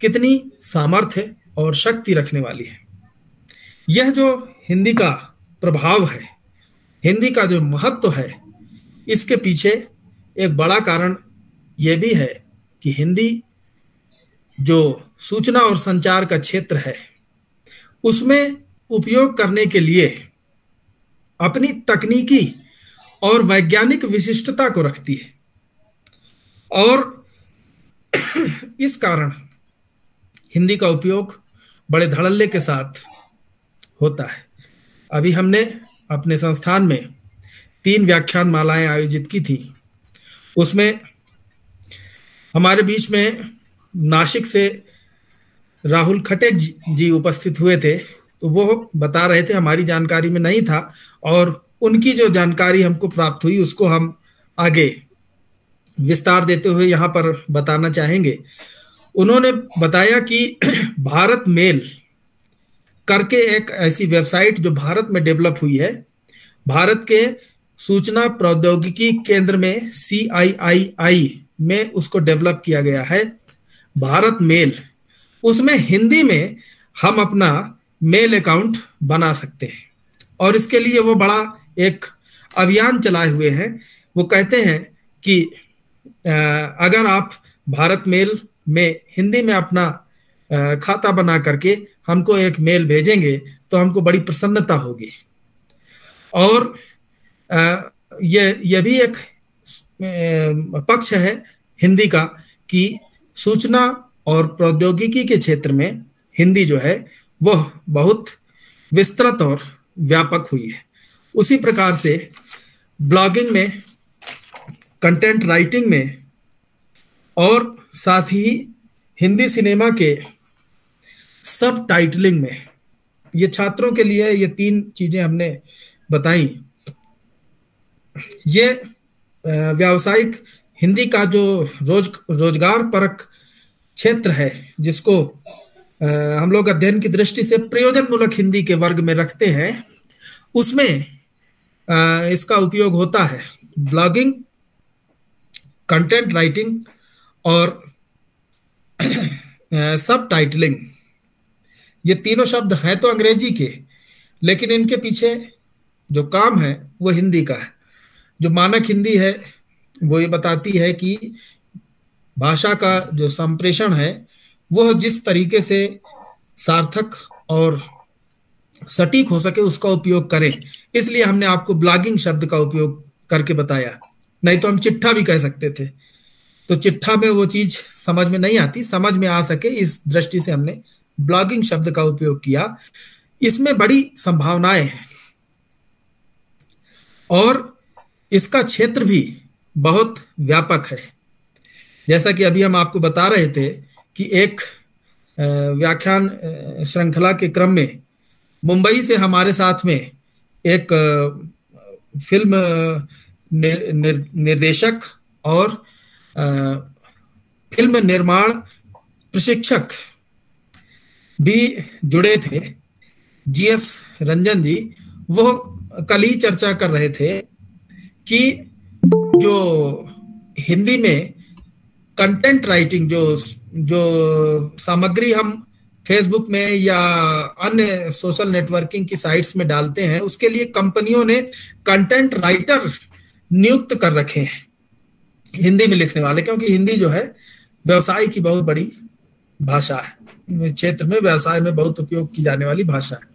कितनी सामर्थ्य और शक्ति रखने वाली है। यह जो हिंदी का प्रभाव है, हिंदी का जो महत्व है, इसके पीछे एक बड़ा कारण यह भी है कि हिंदी जो सूचना और संचार का क्षेत्र है उसमें उपयोग करने के लिए अपनी तकनीकी और वैज्ञानिक विशिष्टता को रखती है और इस कारण हिंदी का उपयोग बड़े धड़ल्ले के साथ होता है। अभी हमने अपने संस्थान में 3 व्याख्यान मालाएं आयोजित की थी। उसमें हमारे बीच में नासिक से राहुल खटे जी उपस्थित हुए थे, तो वो बता रहे थे, हमारी जानकारी में नहीं था और उनकी जो जानकारी हमको प्राप्त हुई उसको हम आगे विस्तार देते हुए यहाँ पर बताना चाहेंगे। उन्होंने बताया कि भारत मेल करके एक ऐसी वेबसाइट जो भारत में डेवलप हुई है, भारत के सूचना प्रौद्योगिकी केंद्र में CIII में उसको डेवलप किया गया है, भारत मेल। उसमें हिंदी में हम अपना मेल अकाउंट बना सकते हैं और इसके लिए वो बड़ा एक अभियान चलाए हुए हैं। वो कहते हैं कि अगर आप भारत मेल में हिंदी में अपना खाता बना करके हमको एक मेल भेजेंगे तो हमको बड़ी प्रसन्नता होगी। और यह भी एक पक्ष है हिंदी का कि सूचना और प्रौद्योगिकी के क्षेत्र में हिंदी जो है वह बहुत विस्तृत और व्यापक हुई है। उसी प्रकार से ब्लॉगिंग में, कंटेंट राइटिंग में और साथ ही हिंदी सिनेमा के सब टाइटलिंग में, ये छात्रों के लिए ये 3 चीजें हमने बताई। ये व्यावसायिक हिंदी का जो रोजगार परक क्षेत्र है, जिसको हम लोग अध्ययन की दृष्टि से प्रयोजन मूलक हिंदी के वर्ग में रखते हैं, उसमें इसका उपयोग होता है। ब्लॉगिंग, कंटेंट राइटिंग और सब टाइटलिंग, ये तीनों शब्द हैं तो अंग्रेजी के, लेकिन इनके पीछे जो काम है वो हिंदी का है। जो मानक हिंदी है वो ये बताती है कि भाषा का जो संप्रेषण है वह जिस तरीके से सार्थक और सटीक हो सके उसका उपयोग करें। इसलिए हमने आपको ब्लॉगिंग शब्द का उपयोग करके बताया, नहीं तो हम चिट्ठा भी कह सकते थे। तो चिट्ठा में वो चीज समझ में नहीं आती, समझ में आ सके इस दृष्टि से हमने ब्लॉगिंग शब्द का उपयोग किया। इसमें बड़ी संभावनाएं हैं और इसका क्षेत्र भी बहुत व्यापक है। जैसा कि अभी हम आपको बता रहे थे कि एक व्याख्यान श्रृंखला के क्रम में मुंबई से हमारे साथ में एक फिल्म निर्देशक और फिल्म निर्माण प्रशिक्षक भी जुड़े थे, GS रंजन जी। वो कल ही चर्चा कर रहे थे कि जो हिंदी में कंटेंट राइटिंग, जो सामग्री हम फेसबुक में या अन्य सोशल नेटवर्किंग की साइट्स में डालते हैं, उसके लिए कंपनियों ने कंटेंट राइटर नियुक्त कर रखे हैं हिंदी में लिखने वाले, क्योंकि हिंदी जो है व्यवसाय की बहुत बड़ी भाषा है, क्षेत्र में व्यवसाय में बहुत उपयोग की जाने वाली भाषा है।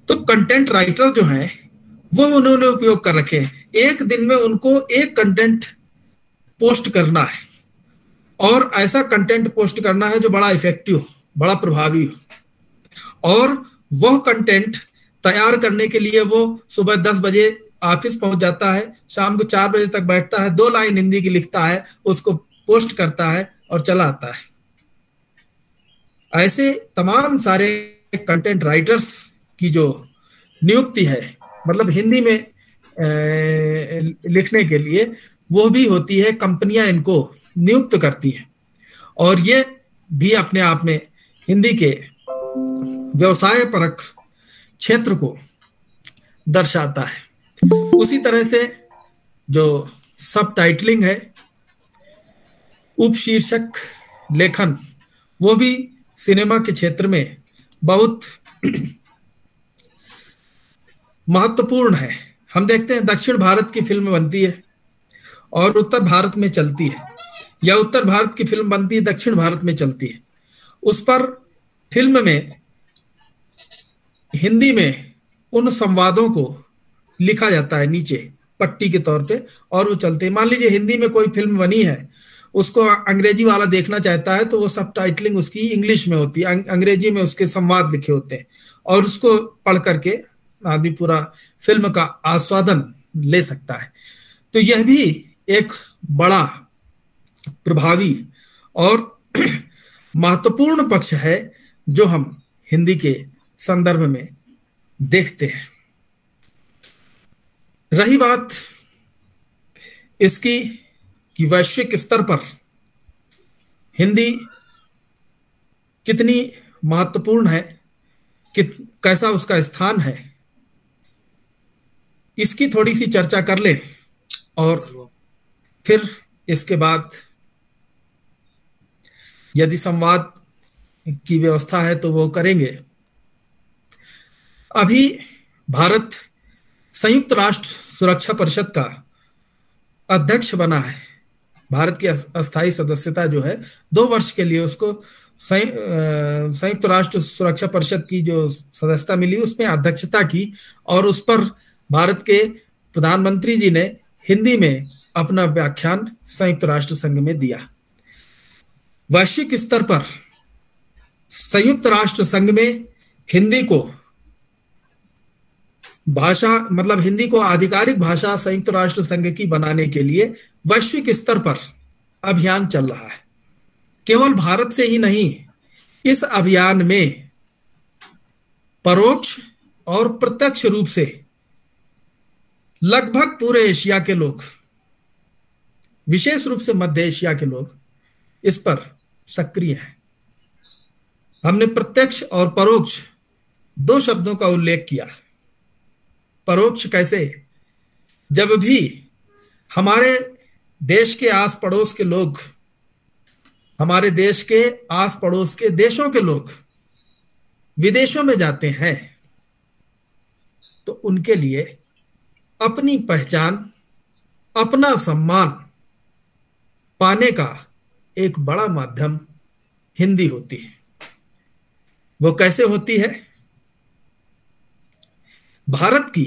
तो कंटेंट राइटर जो हैं वो उन्होंने उपयोग कर रखे हैं। एक दिन में उनको एक कंटेंट पोस्ट करना है और ऐसा कंटेंट पोस्ट करना है जो बड़ा इफेक्टिव, बड़ा प्रभावी हो। और वह कंटेंट तैयार करने के लिए वो सुबह 10 बजे ऑफिस पहुंच जाता है, शाम को 4 बजे तक बैठता है, 2 लाइन हिंदी की लिखता है, उसको पोस्ट करता है और चला आता है। ऐसे तमाम सारे कंटेंट राइटर्स की जो नियुक्ति है, मतलब हिंदी में लिखने के लिए, वो भी होती है, कंपनियां इनको नियुक्त करती हैं। और ये भी अपने आप में हिंदी के व्यवसाय परक क्षेत्र को दर्शाता है। उसी तरह से जो सब टाइटलिंग है उपशीर्षक लेखन, वो भी सिनेमा के क्षेत्र में बहुत महत्वपूर्ण है। हम देखते हैं दक्षिण भारत की फिल्म बनती है और उत्तर भारत में चलती है, या उत्तर भारत की फिल्म बनती है दक्षिण भारत में चलती है। उस पर फिल्म में हिंदी में उन संवादों को लिखा जाता है नीचे पट्टी के तौर पे, और वो चलते हैं। मान लीजिए हिंदी में कोई फिल्म बनी है, उसको अंग्रेजी वाला देखना चाहता है तो वो सब टाइटलिंग उसकी इंग्लिश में होती है, अंग्रेजी में उसके संवाद लिखे होते हैं, और उसको पढ़ करके आदमी पूरा फिल्म का आस्वादन ले सकता है। तो यह भी एक बड़ा प्रभावी और महत्वपूर्ण पक्ष है जो हम हिंदी के संदर्भ में देखते हैं। रही बात इसकी कि वैश्विक स्तर पर हिंदी कितनी महत्वपूर्ण है, कैसा उसका स्थान है, इसकी थोड़ी सी चर्चा कर ले और फिर इसके बाद यदि संवाद की व्यवस्था है तो वो करेंगे। अभी भारत संयुक्त राष्ट्र सुरक्षा परिषद का अध्यक्ष बना है। भारत की अस्थायी सदस्यता जो है 2 वर्ष के लिए उसको संयुक्त राष्ट्र सुरक्षा परिषद की जो सदस्यता मिली उसमें अध्यक्षता की, और उस पर भारत के प्रधानमंत्री जी ने हिंदी में अपना व्याख्यान संयुक्त राष्ट्र संघ में दिया। वैश्विक स्तर पर संयुक्त राष्ट्र संघ में हिंदी को भाषा, मतलब हिंदी को आधिकारिक भाषा संयुक्त राष्ट्र संघ की बनाने के लिए वैश्विक स्तर पर अभियान चल रहा है। केवल भारत से ही नहीं, इस अभियान में परोक्ष और प्रत्यक्ष रूप से लगभग पूरे एशिया के लोग, विशेष रूप से मध्य एशिया के लोग इस पर सक्रिय हैं। हमने प्रत्यक्ष और परोक्ष 2 शब्दों का उल्लेख किया। परोक्ष कैसे? जब भी हमारे देश के आस पड़ोस के लोग, हमारे देश के आस पड़ोस के देशों के लोग विदेशों में जाते हैं तो उनके लिए अपनी पहचान, अपना सम्मान पाने का एक बड़ा माध्यम हिंदी होती है। वो कैसे होती है? भारत की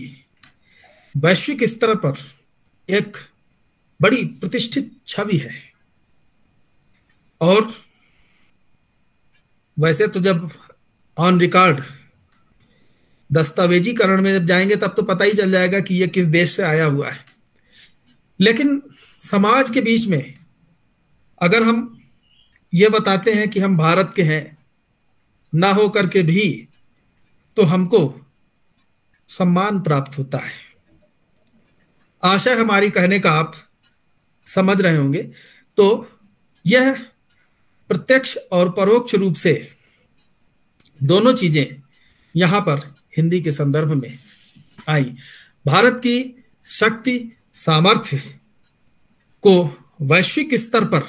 वैश्विक स्तर पर एक बड़ी प्रतिष्ठित छवि है, और वैसे तो जब ऑन रिकॉर्ड दस्तावेजीकरण में जब जाएंगे तब तो पता ही चल जाएगा कि ये किस देश से आया हुआ है। लेकिन समाज के बीच में अगर हम ये बताते हैं कि हम भारत के हैं ना हो करके भी, तो हमको सम्मान प्राप्त होता है। आशा है हमारी कहने का आप समझ रहे होंगे। तो यह प्रत्यक्ष और परोक्ष रूप से दोनों चीजें यहां पर हिंदी के संदर्भ में आई। भारत की शक्ति सामर्थ्य को वैश्विक स्तर पर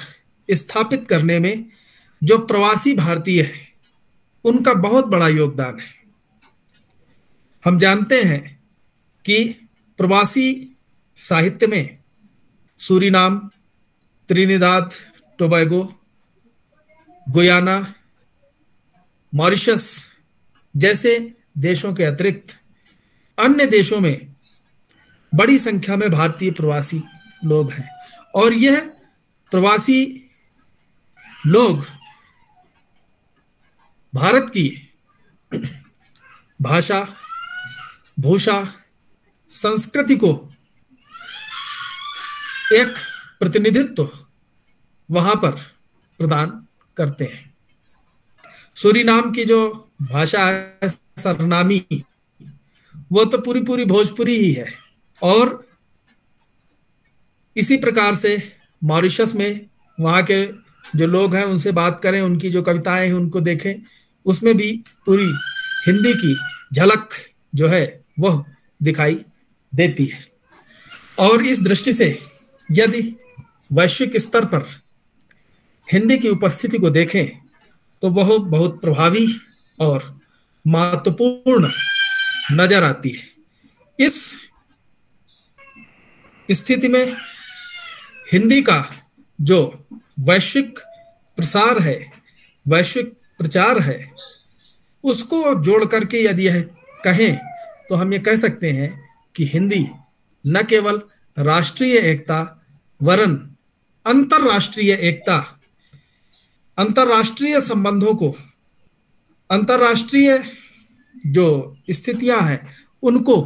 स्थापित करने में जो प्रवासी भारतीय हैं उनका बहुत बड़ा योगदान है। हम जानते हैं कि प्रवासी साहित्य में Suriname, Trinidad Tobago, Guyana, Mauritius जैसे देशों के अतिरिक्त अन्य देशों में बड़ी संख्या में भारतीय प्रवासी लोग हैं, और यह प्रवासी लोग भारत की भाषा, भूषा, संस्कृति को एक प्रतिनिधित्व वहां पर प्रदान करते हैं। सूरीनाम की जो भाषा है सरनामी, वो तो पूरी पूरी भोजपुरी ही है, और इसी प्रकार से मॉरिशस में वहाँ के जो लोग हैं उनसे बात करें, उनकी जो कविताएं हैं उनको देखें, उसमें भी पूरी हिंदी की झलक जो है वह दिखाई देती है। और इस दृष्टि से यदि वैश्विक स्तर पर हिंदी की उपस्थिति को देखें तो वह बहुत प्रभावी और महत्वपूर्ण नजर आती है। इस स्थिति में हिंदी का जो वैश्विक प्रसार है, वैश्विक प्रचार है, उसको जोड़ करके यदि यह कहें तो हम ये कह सकते हैं कि हिंदी न केवल राष्ट्रीय एकता वरन अंतरराष्ट्रीय एकता, अंतरराष्ट्रीय संबंधों को, अंतरराष्ट्रीय जो स्थितियां हैं उनको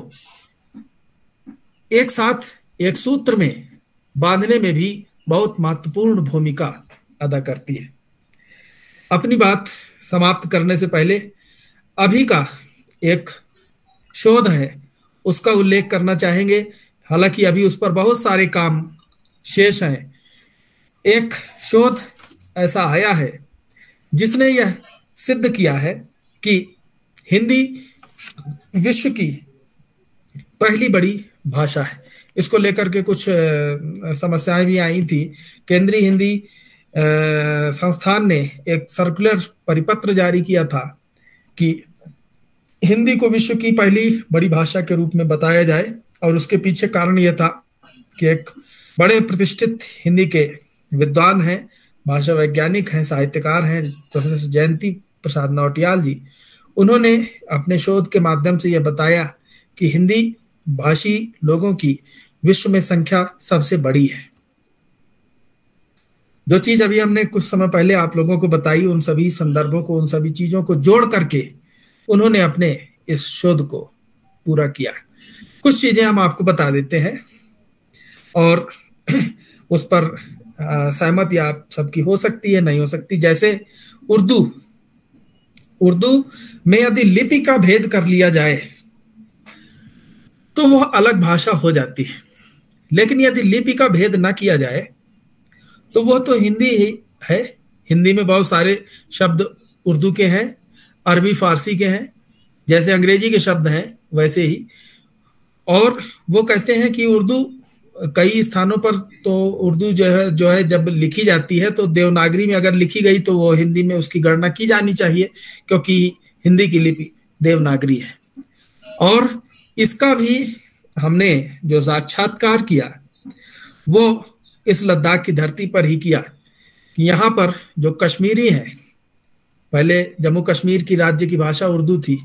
एक साथ एक सूत्र में बांधने में भी बहुत महत्वपूर्ण भूमिका अदा करती है। अपनी बात समाप्त करने से पहले अभी का एक शोध है उसका उल्लेख करना चाहेंगे, हालांकि अभी उस पर बहुत सारे काम शेष हैं। एक शोध ऐसा आया है जिसने यह सिद्ध किया है कि हिंदी विश्व की पहली बड़ी भाषा है। इसको लेकर के कुछ समस्याएं भी आई थी। केंद्रीय हिंदी संस्थान ने एक सर्कुलर परिपत्र जारी किया था कि हिंदी को विश्व की पहली बड़ी भाषा के रूप में बताया जाए, और उसके पीछे कारण यह था कि एक बड़े प्रतिष्ठित हिंदी के विद्वान हैं, भाषा वैज्ञानिक हैं, साहित्यकार हैं, प्रोफेसर जयंती प्रसाद नौटियाल जी। उन्होंने अपने शोध के माध्यम से यह बताया कि हिंदी भाषी लोगों की विश्व में संख्या सबसे बड़ी है। जो चीज अभी हमने कुछ समय पहले आप लोगों को बताई, उन सभी संदर्भों को, उन सभी चीजों को जोड़ करके उन्होंने अपने इस शोध को पूरा किया। कुछ चीजें हम आपको बता देते हैं और उस पर सहमति आप सबकी हो सकती है, नहीं हो सकती। जैसे उर्दू में यदि लिपि का भेद कर लिया जाए तो वह अलग भाषा हो जाती है, लेकिन यदि लिपि का भेद ना किया जाए तो वह तो हिंदी ही है। हिंदी में बहुत सारे शब्द उर्दू के हैं, अरबी फारसी के हैं, जैसे अंग्रेजी के शब्द हैं वैसे ही। और वो कहते हैं कि उर्दू कई स्थानों पर तो उर्दू जो है जब लिखी जाती है तो देवनागरी में अगर लिखी गई तो वो हिंदी में उसकी गणना की जानी चाहिए, क्योंकि हिंदी की लिपि देवनागरी है। और इसका भी हमने जो साक्षात्कार किया वो इस लद्दाख की धरती पर ही किया कि यहाँ पर जो कश्मीरी है, पहले जम्मू कश्मीर की राज्य की भाषा उर्दू थी,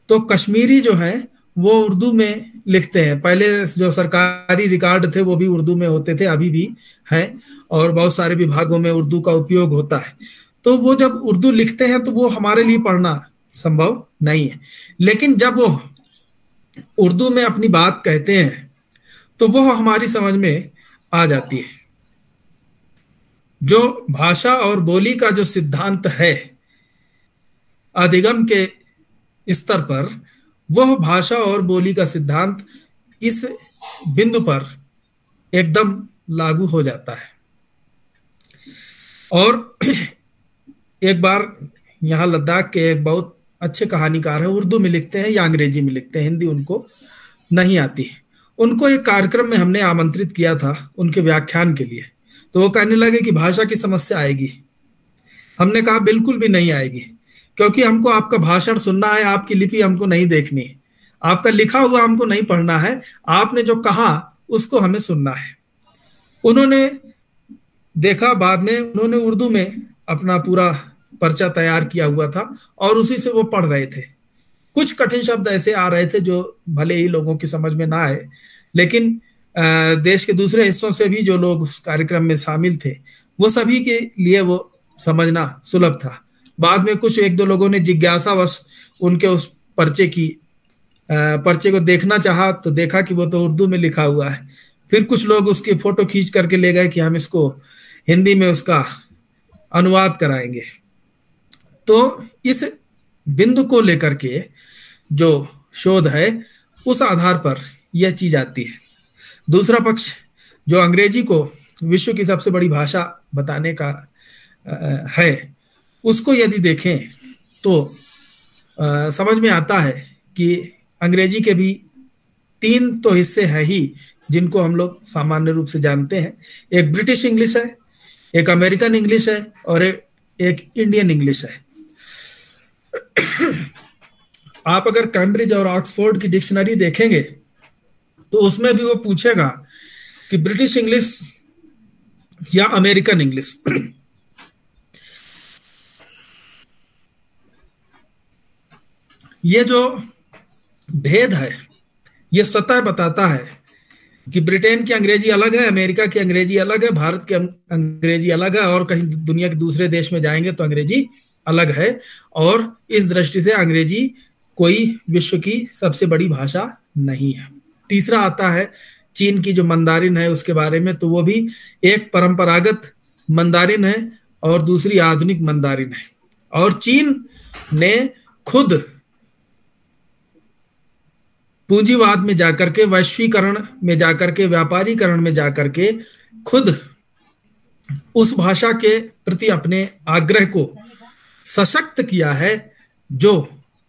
तो कश्मीरी जो है वो उर्दू में लिखते हैं। पहले जो सरकारी रिकॉर्ड थे वो भी उर्दू में होते थे, अभी भी हैं, और बहुत सारे विभागों में उर्दू का उपयोग होता है। तो वो जब उर्दू लिखते हैं तो वो हमारे लिए पढ़ना संभव नहीं है, लेकिन जब वो उर्दू में अपनी बात कहते हैं तो वो हमारी समझ में आ जाती है। जो भाषा और बोली का जो सिद्धांत है अधिगम के स्तर पर, वह भाषा और बोली का सिद्धांत इस बिंदु पर एकदम लागू हो जाता है। और एक बार यहाँ लद्दाख के एक बहुत अच्छे कहानीकार है, उर्दू में लिखते हैं या अंग्रेजी में लिखते हैं, हिंदी उनको नहीं आती। उनको एक कार्यक्रम में हमने आमंत्रित किया था उनके व्याख्यान के लिए, तो वो कहने लगे कि भाषा की समस्या आएगी। हमने कहा बिल्कुल भी नहीं आएगी, क्योंकि हमको आपका भाषण सुनना है, आपकी लिपि हमको नहीं देखनी, आपका लिखा हुआ हमको नहीं पढ़ना है, आपने जो कहा उसको हमें सुनना है। उन्होंने देखा, बाद में उन्होंने उर्दू में अपना पूरा पर्चा तैयार किया हुआ था और उसी से वो पढ़ रहे थे। कुछ कठिन शब्द ऐसे आ रहे थे जो भले ही लोगों की समझ में ना आए, लेकिन देश के दूसरे हिस्सों से भी जो लोग उस कार्यक्रम में शामिल थे वो सभी के लिए वो समझना सुलभ था। बाद में कुछ एक दो लोगों ने जिज्ञासावश उनके उस पर्चे को देखना चाहा तो देखा कि वो तो उर्दू में लिखा हुआ है। फिर कुछ लोग उसकी फोटो खींच करके ले गए कि हम इसको हिंदी में उसका अनुवाद कराएंगे। तो इस बिंदु को लेकर के जो शोध है उस आधार पर यह चीज आती है। दूसरा पक्ष जो अंग्रेजी को विश्व की सबसे बड़ी भाषा बताने का है, उसको यदि देखें तो समझ में आता है कि अंग्रेजी के भी 3 तो हिस्से हैं ही जिनको हम लोग सामान्य रूप से जानते हैं। एक ब्रिटिश इंग्लिश है, एक अमेरिकन इंग्लिश है और एक इंडियन इंग्लिश है। आप अगर कैम्ब्रिज और ऑक्सफोर्ड की डिक्शनरी देखेंगे तो उसमें भी वो पूछेगा कि ब्रिटिश इंग्लिश या अमेरिकन इंग्लिश। ये जो भेद है ये स्वतः बताता है कि ब्रिटेन की अंग्रेजी अलग है, अमेरिका की अंग्रेजी अलग है, भारत की अंग्रेजी अलग है, और कहीं दुनिया के दूसरे देश में जाएंगे तो अंग्रेजी अलग है। और इस दृष्टि से अंग्रेजी कोई विश्व की सबसे बड़ी भाषा नहीं है। तीसरा आता है चीन की जो मंदारिन है उसके बारे में, तो वो भी एक परंपरागत मंदारिन है और दूसरी आधुनिक मंदारिन है। और चीन ने खुद पूंजीवाद में जाकर के, वैश्वीकरण में जाकर के, व्यापारीकरण में जाकर के खुद उस भाषा के प्रति अपने आग्रह को सशक्त किया है जो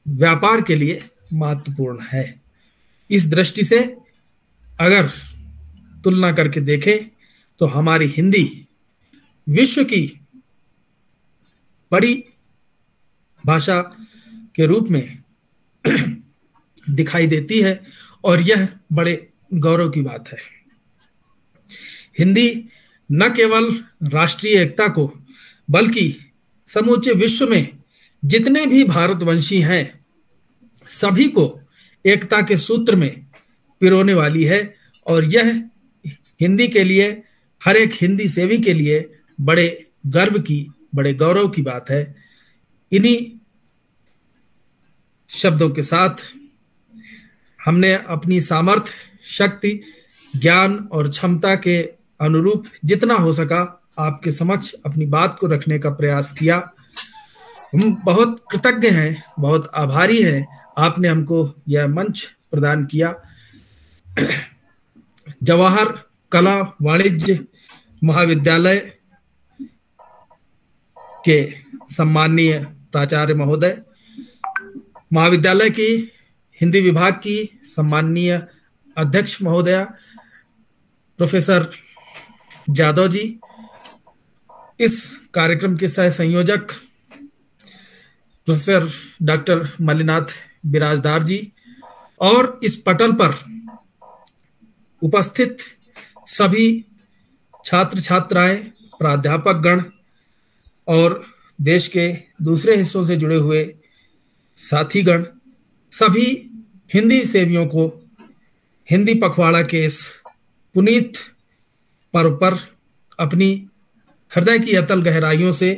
व्यापार के लिए महत्वपूर्ण है। इस दृष्टि से अगर तुलना करके देखें तो हमारी हिंदी विश्व की बड़ी भाषा के रूप में दिखाई देती है और यह बड़े गौरव की बात है। हिंदी न केवल राष्ट्रीय एकता को बल्कि समूचे विश्व में जितने भी भारतवंशी हैं सभी को एकता के सूत्र में पिरोने वाली है। और यह हिंदी के लिए, हर एक हिंदी सेवी के लिए बड़े गर्व की, बड़े गौरव की बात है। इन्हीं शब्दों के साथ हमने अपनी सामर्थ्य, शक्ति, ज्ञान और क्षमता के अनुरूप जितना हो सका आपके समक्ष अपनी बात को रखने का प्रयास किया। हम बहुत कृतज्ञ हैं, बहुत आभारी हैं, आपने हमको यह मंच प्रदान किया। जवाहर कला वाणिज्य महाविद्यालय के सम्माननीय प्राचार्य महोदय, महाविद्यालय की हिंदी विभाग की सम्माननीय अध्यक्ष महोदया प्रोफेसर जादव जी, इस कार्यक्रम के सह संयोजक प्रोफेसर डॉक्टर मल्लिनाथ बिराजदार जी, और इस पटल पर उपस्थित सभी छात्र छात्राएं, प्राध्यापक गण और देश के दूसरे हिस्सों से जुड़े हुए साथीगण, सभी हिंदी सेवियों को हिंदी पखवाड़ा के इस पुनीत पर्व पर अपनी हृदय की अतल गहराइयों से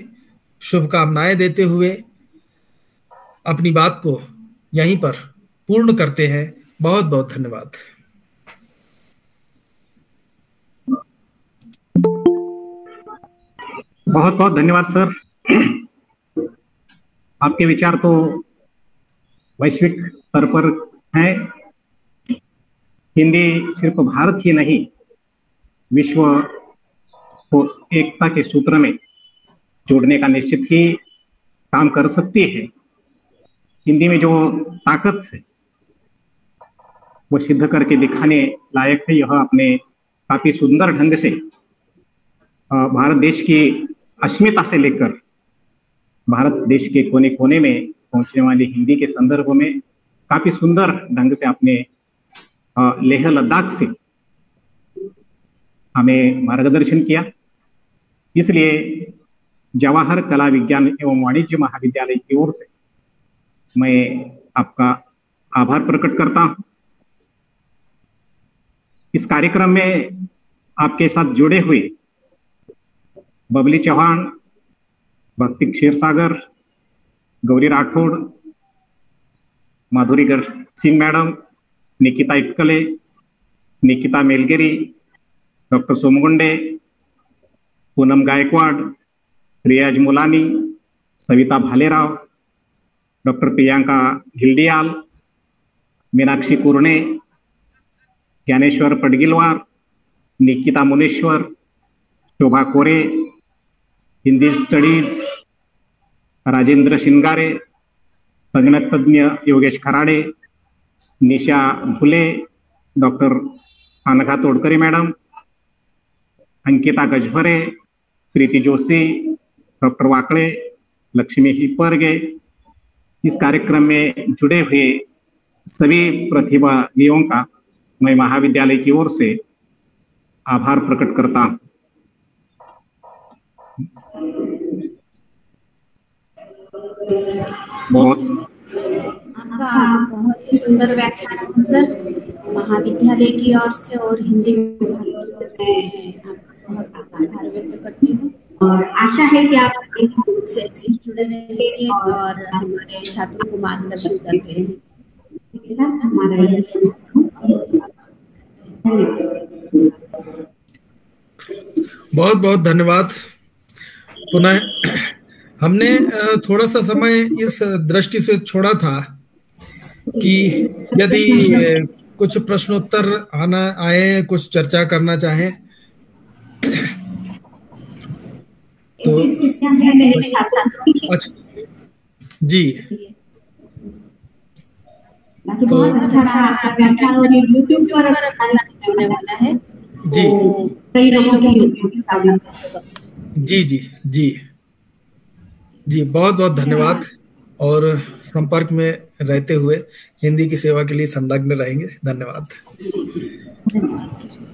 शुभकामनाएं देते हुए अपनी बात को यहीं पर पूर्ण करते हैं। बहुत बहुत धन्यवाद। बहुत बहुत धन्यवाद सर। आपके विचार तो वैश्विक स्तर पर हैं। हिंदी सिर्फ भारत ही नहीं, विश्व को एकता के सूत्र में जोड़ने का निश्चित ही काम कर सकती है। हिंदी में जो ताकत है वो सिद्ध करके दिखाने लायक है। यह अपने काफी सुंदर ढंग से भारत देश की अस्मिता से लेकर भारत देश के कोने कोने में पहुंचने वाली हिंदी के संदर्भ में काफी सुंदर ढंग से आपने लेह लद्दाख से हमें मार्गदर्शन किया। इसलिए जवाहर कला विज्ञान एवं वाणिज्य महाविद्यालय की ओर से मैं आपका आभार प्रकट करता हूं। इस कार्यक्रम में आपके साथ जुड़े हुए बबली चौहान, भक्ति क्षीरसागर, गौरी राठौड़, माधुरी सिंह मैडम, निकिता इटकले, निकिता मेलगिरी, डॉक्टर सोमगुंडे, पूनम गायकवाड़, रियाज मुलानी, सविता भालेराव, डॉक्टर प्रियंका गिल्डियाल, मीनाक्षी कुरणे, ज्ञानेश्वर पडगिलवार, निकिता मुनेश्वर, शोभा कोरे, हिंदी स्टडीज राजेंद्र शिंगारे, संगणक तज्ञ योगेश खराडे, निशा फुले, डॉक्टर अनघा तोडकरी मैडम, अंकिता गजभरे, प्रीति जोशी, डॉक्टर वाकड़े, लक्ष्मी हिप्परगे, इस कार्यक्रम में जुड़े हुए सभी प्रतिभागियों का मैं महाविद्यालय की ओर से आभार प्रकट करता हूं। आपका बहुत ही सुंदर व्याख्यान है सर। महाविद्यालय की ओर से और हिंदी विभाग की ओर से मैं आपका बहुत आभार व्यक्त करती हूँ और आशा है कि आप से ऐसे जुड़े रहेंगे और हमारे छात्रों को मार्गदर्शन करते रहेंगे। बहुत बहुत धन्यवाद। पुनः हमने थोड़ा सा समय इस दृष्टि से छोड़ा था कि यदि कुछ प्रश्नोत्तर आए, कुछ चर्चा करना चाहें तो अच्छा जी, तो यूट्यूब पर होने वाला है जी कई लोगों की जी जी जी जी, बहुत बहुत धन्यवाद। और संपर्क में रहते हुए हिंदी की सेवा के लिए संलग्न रहेंगे। धन्यवाद। धन्यवाद।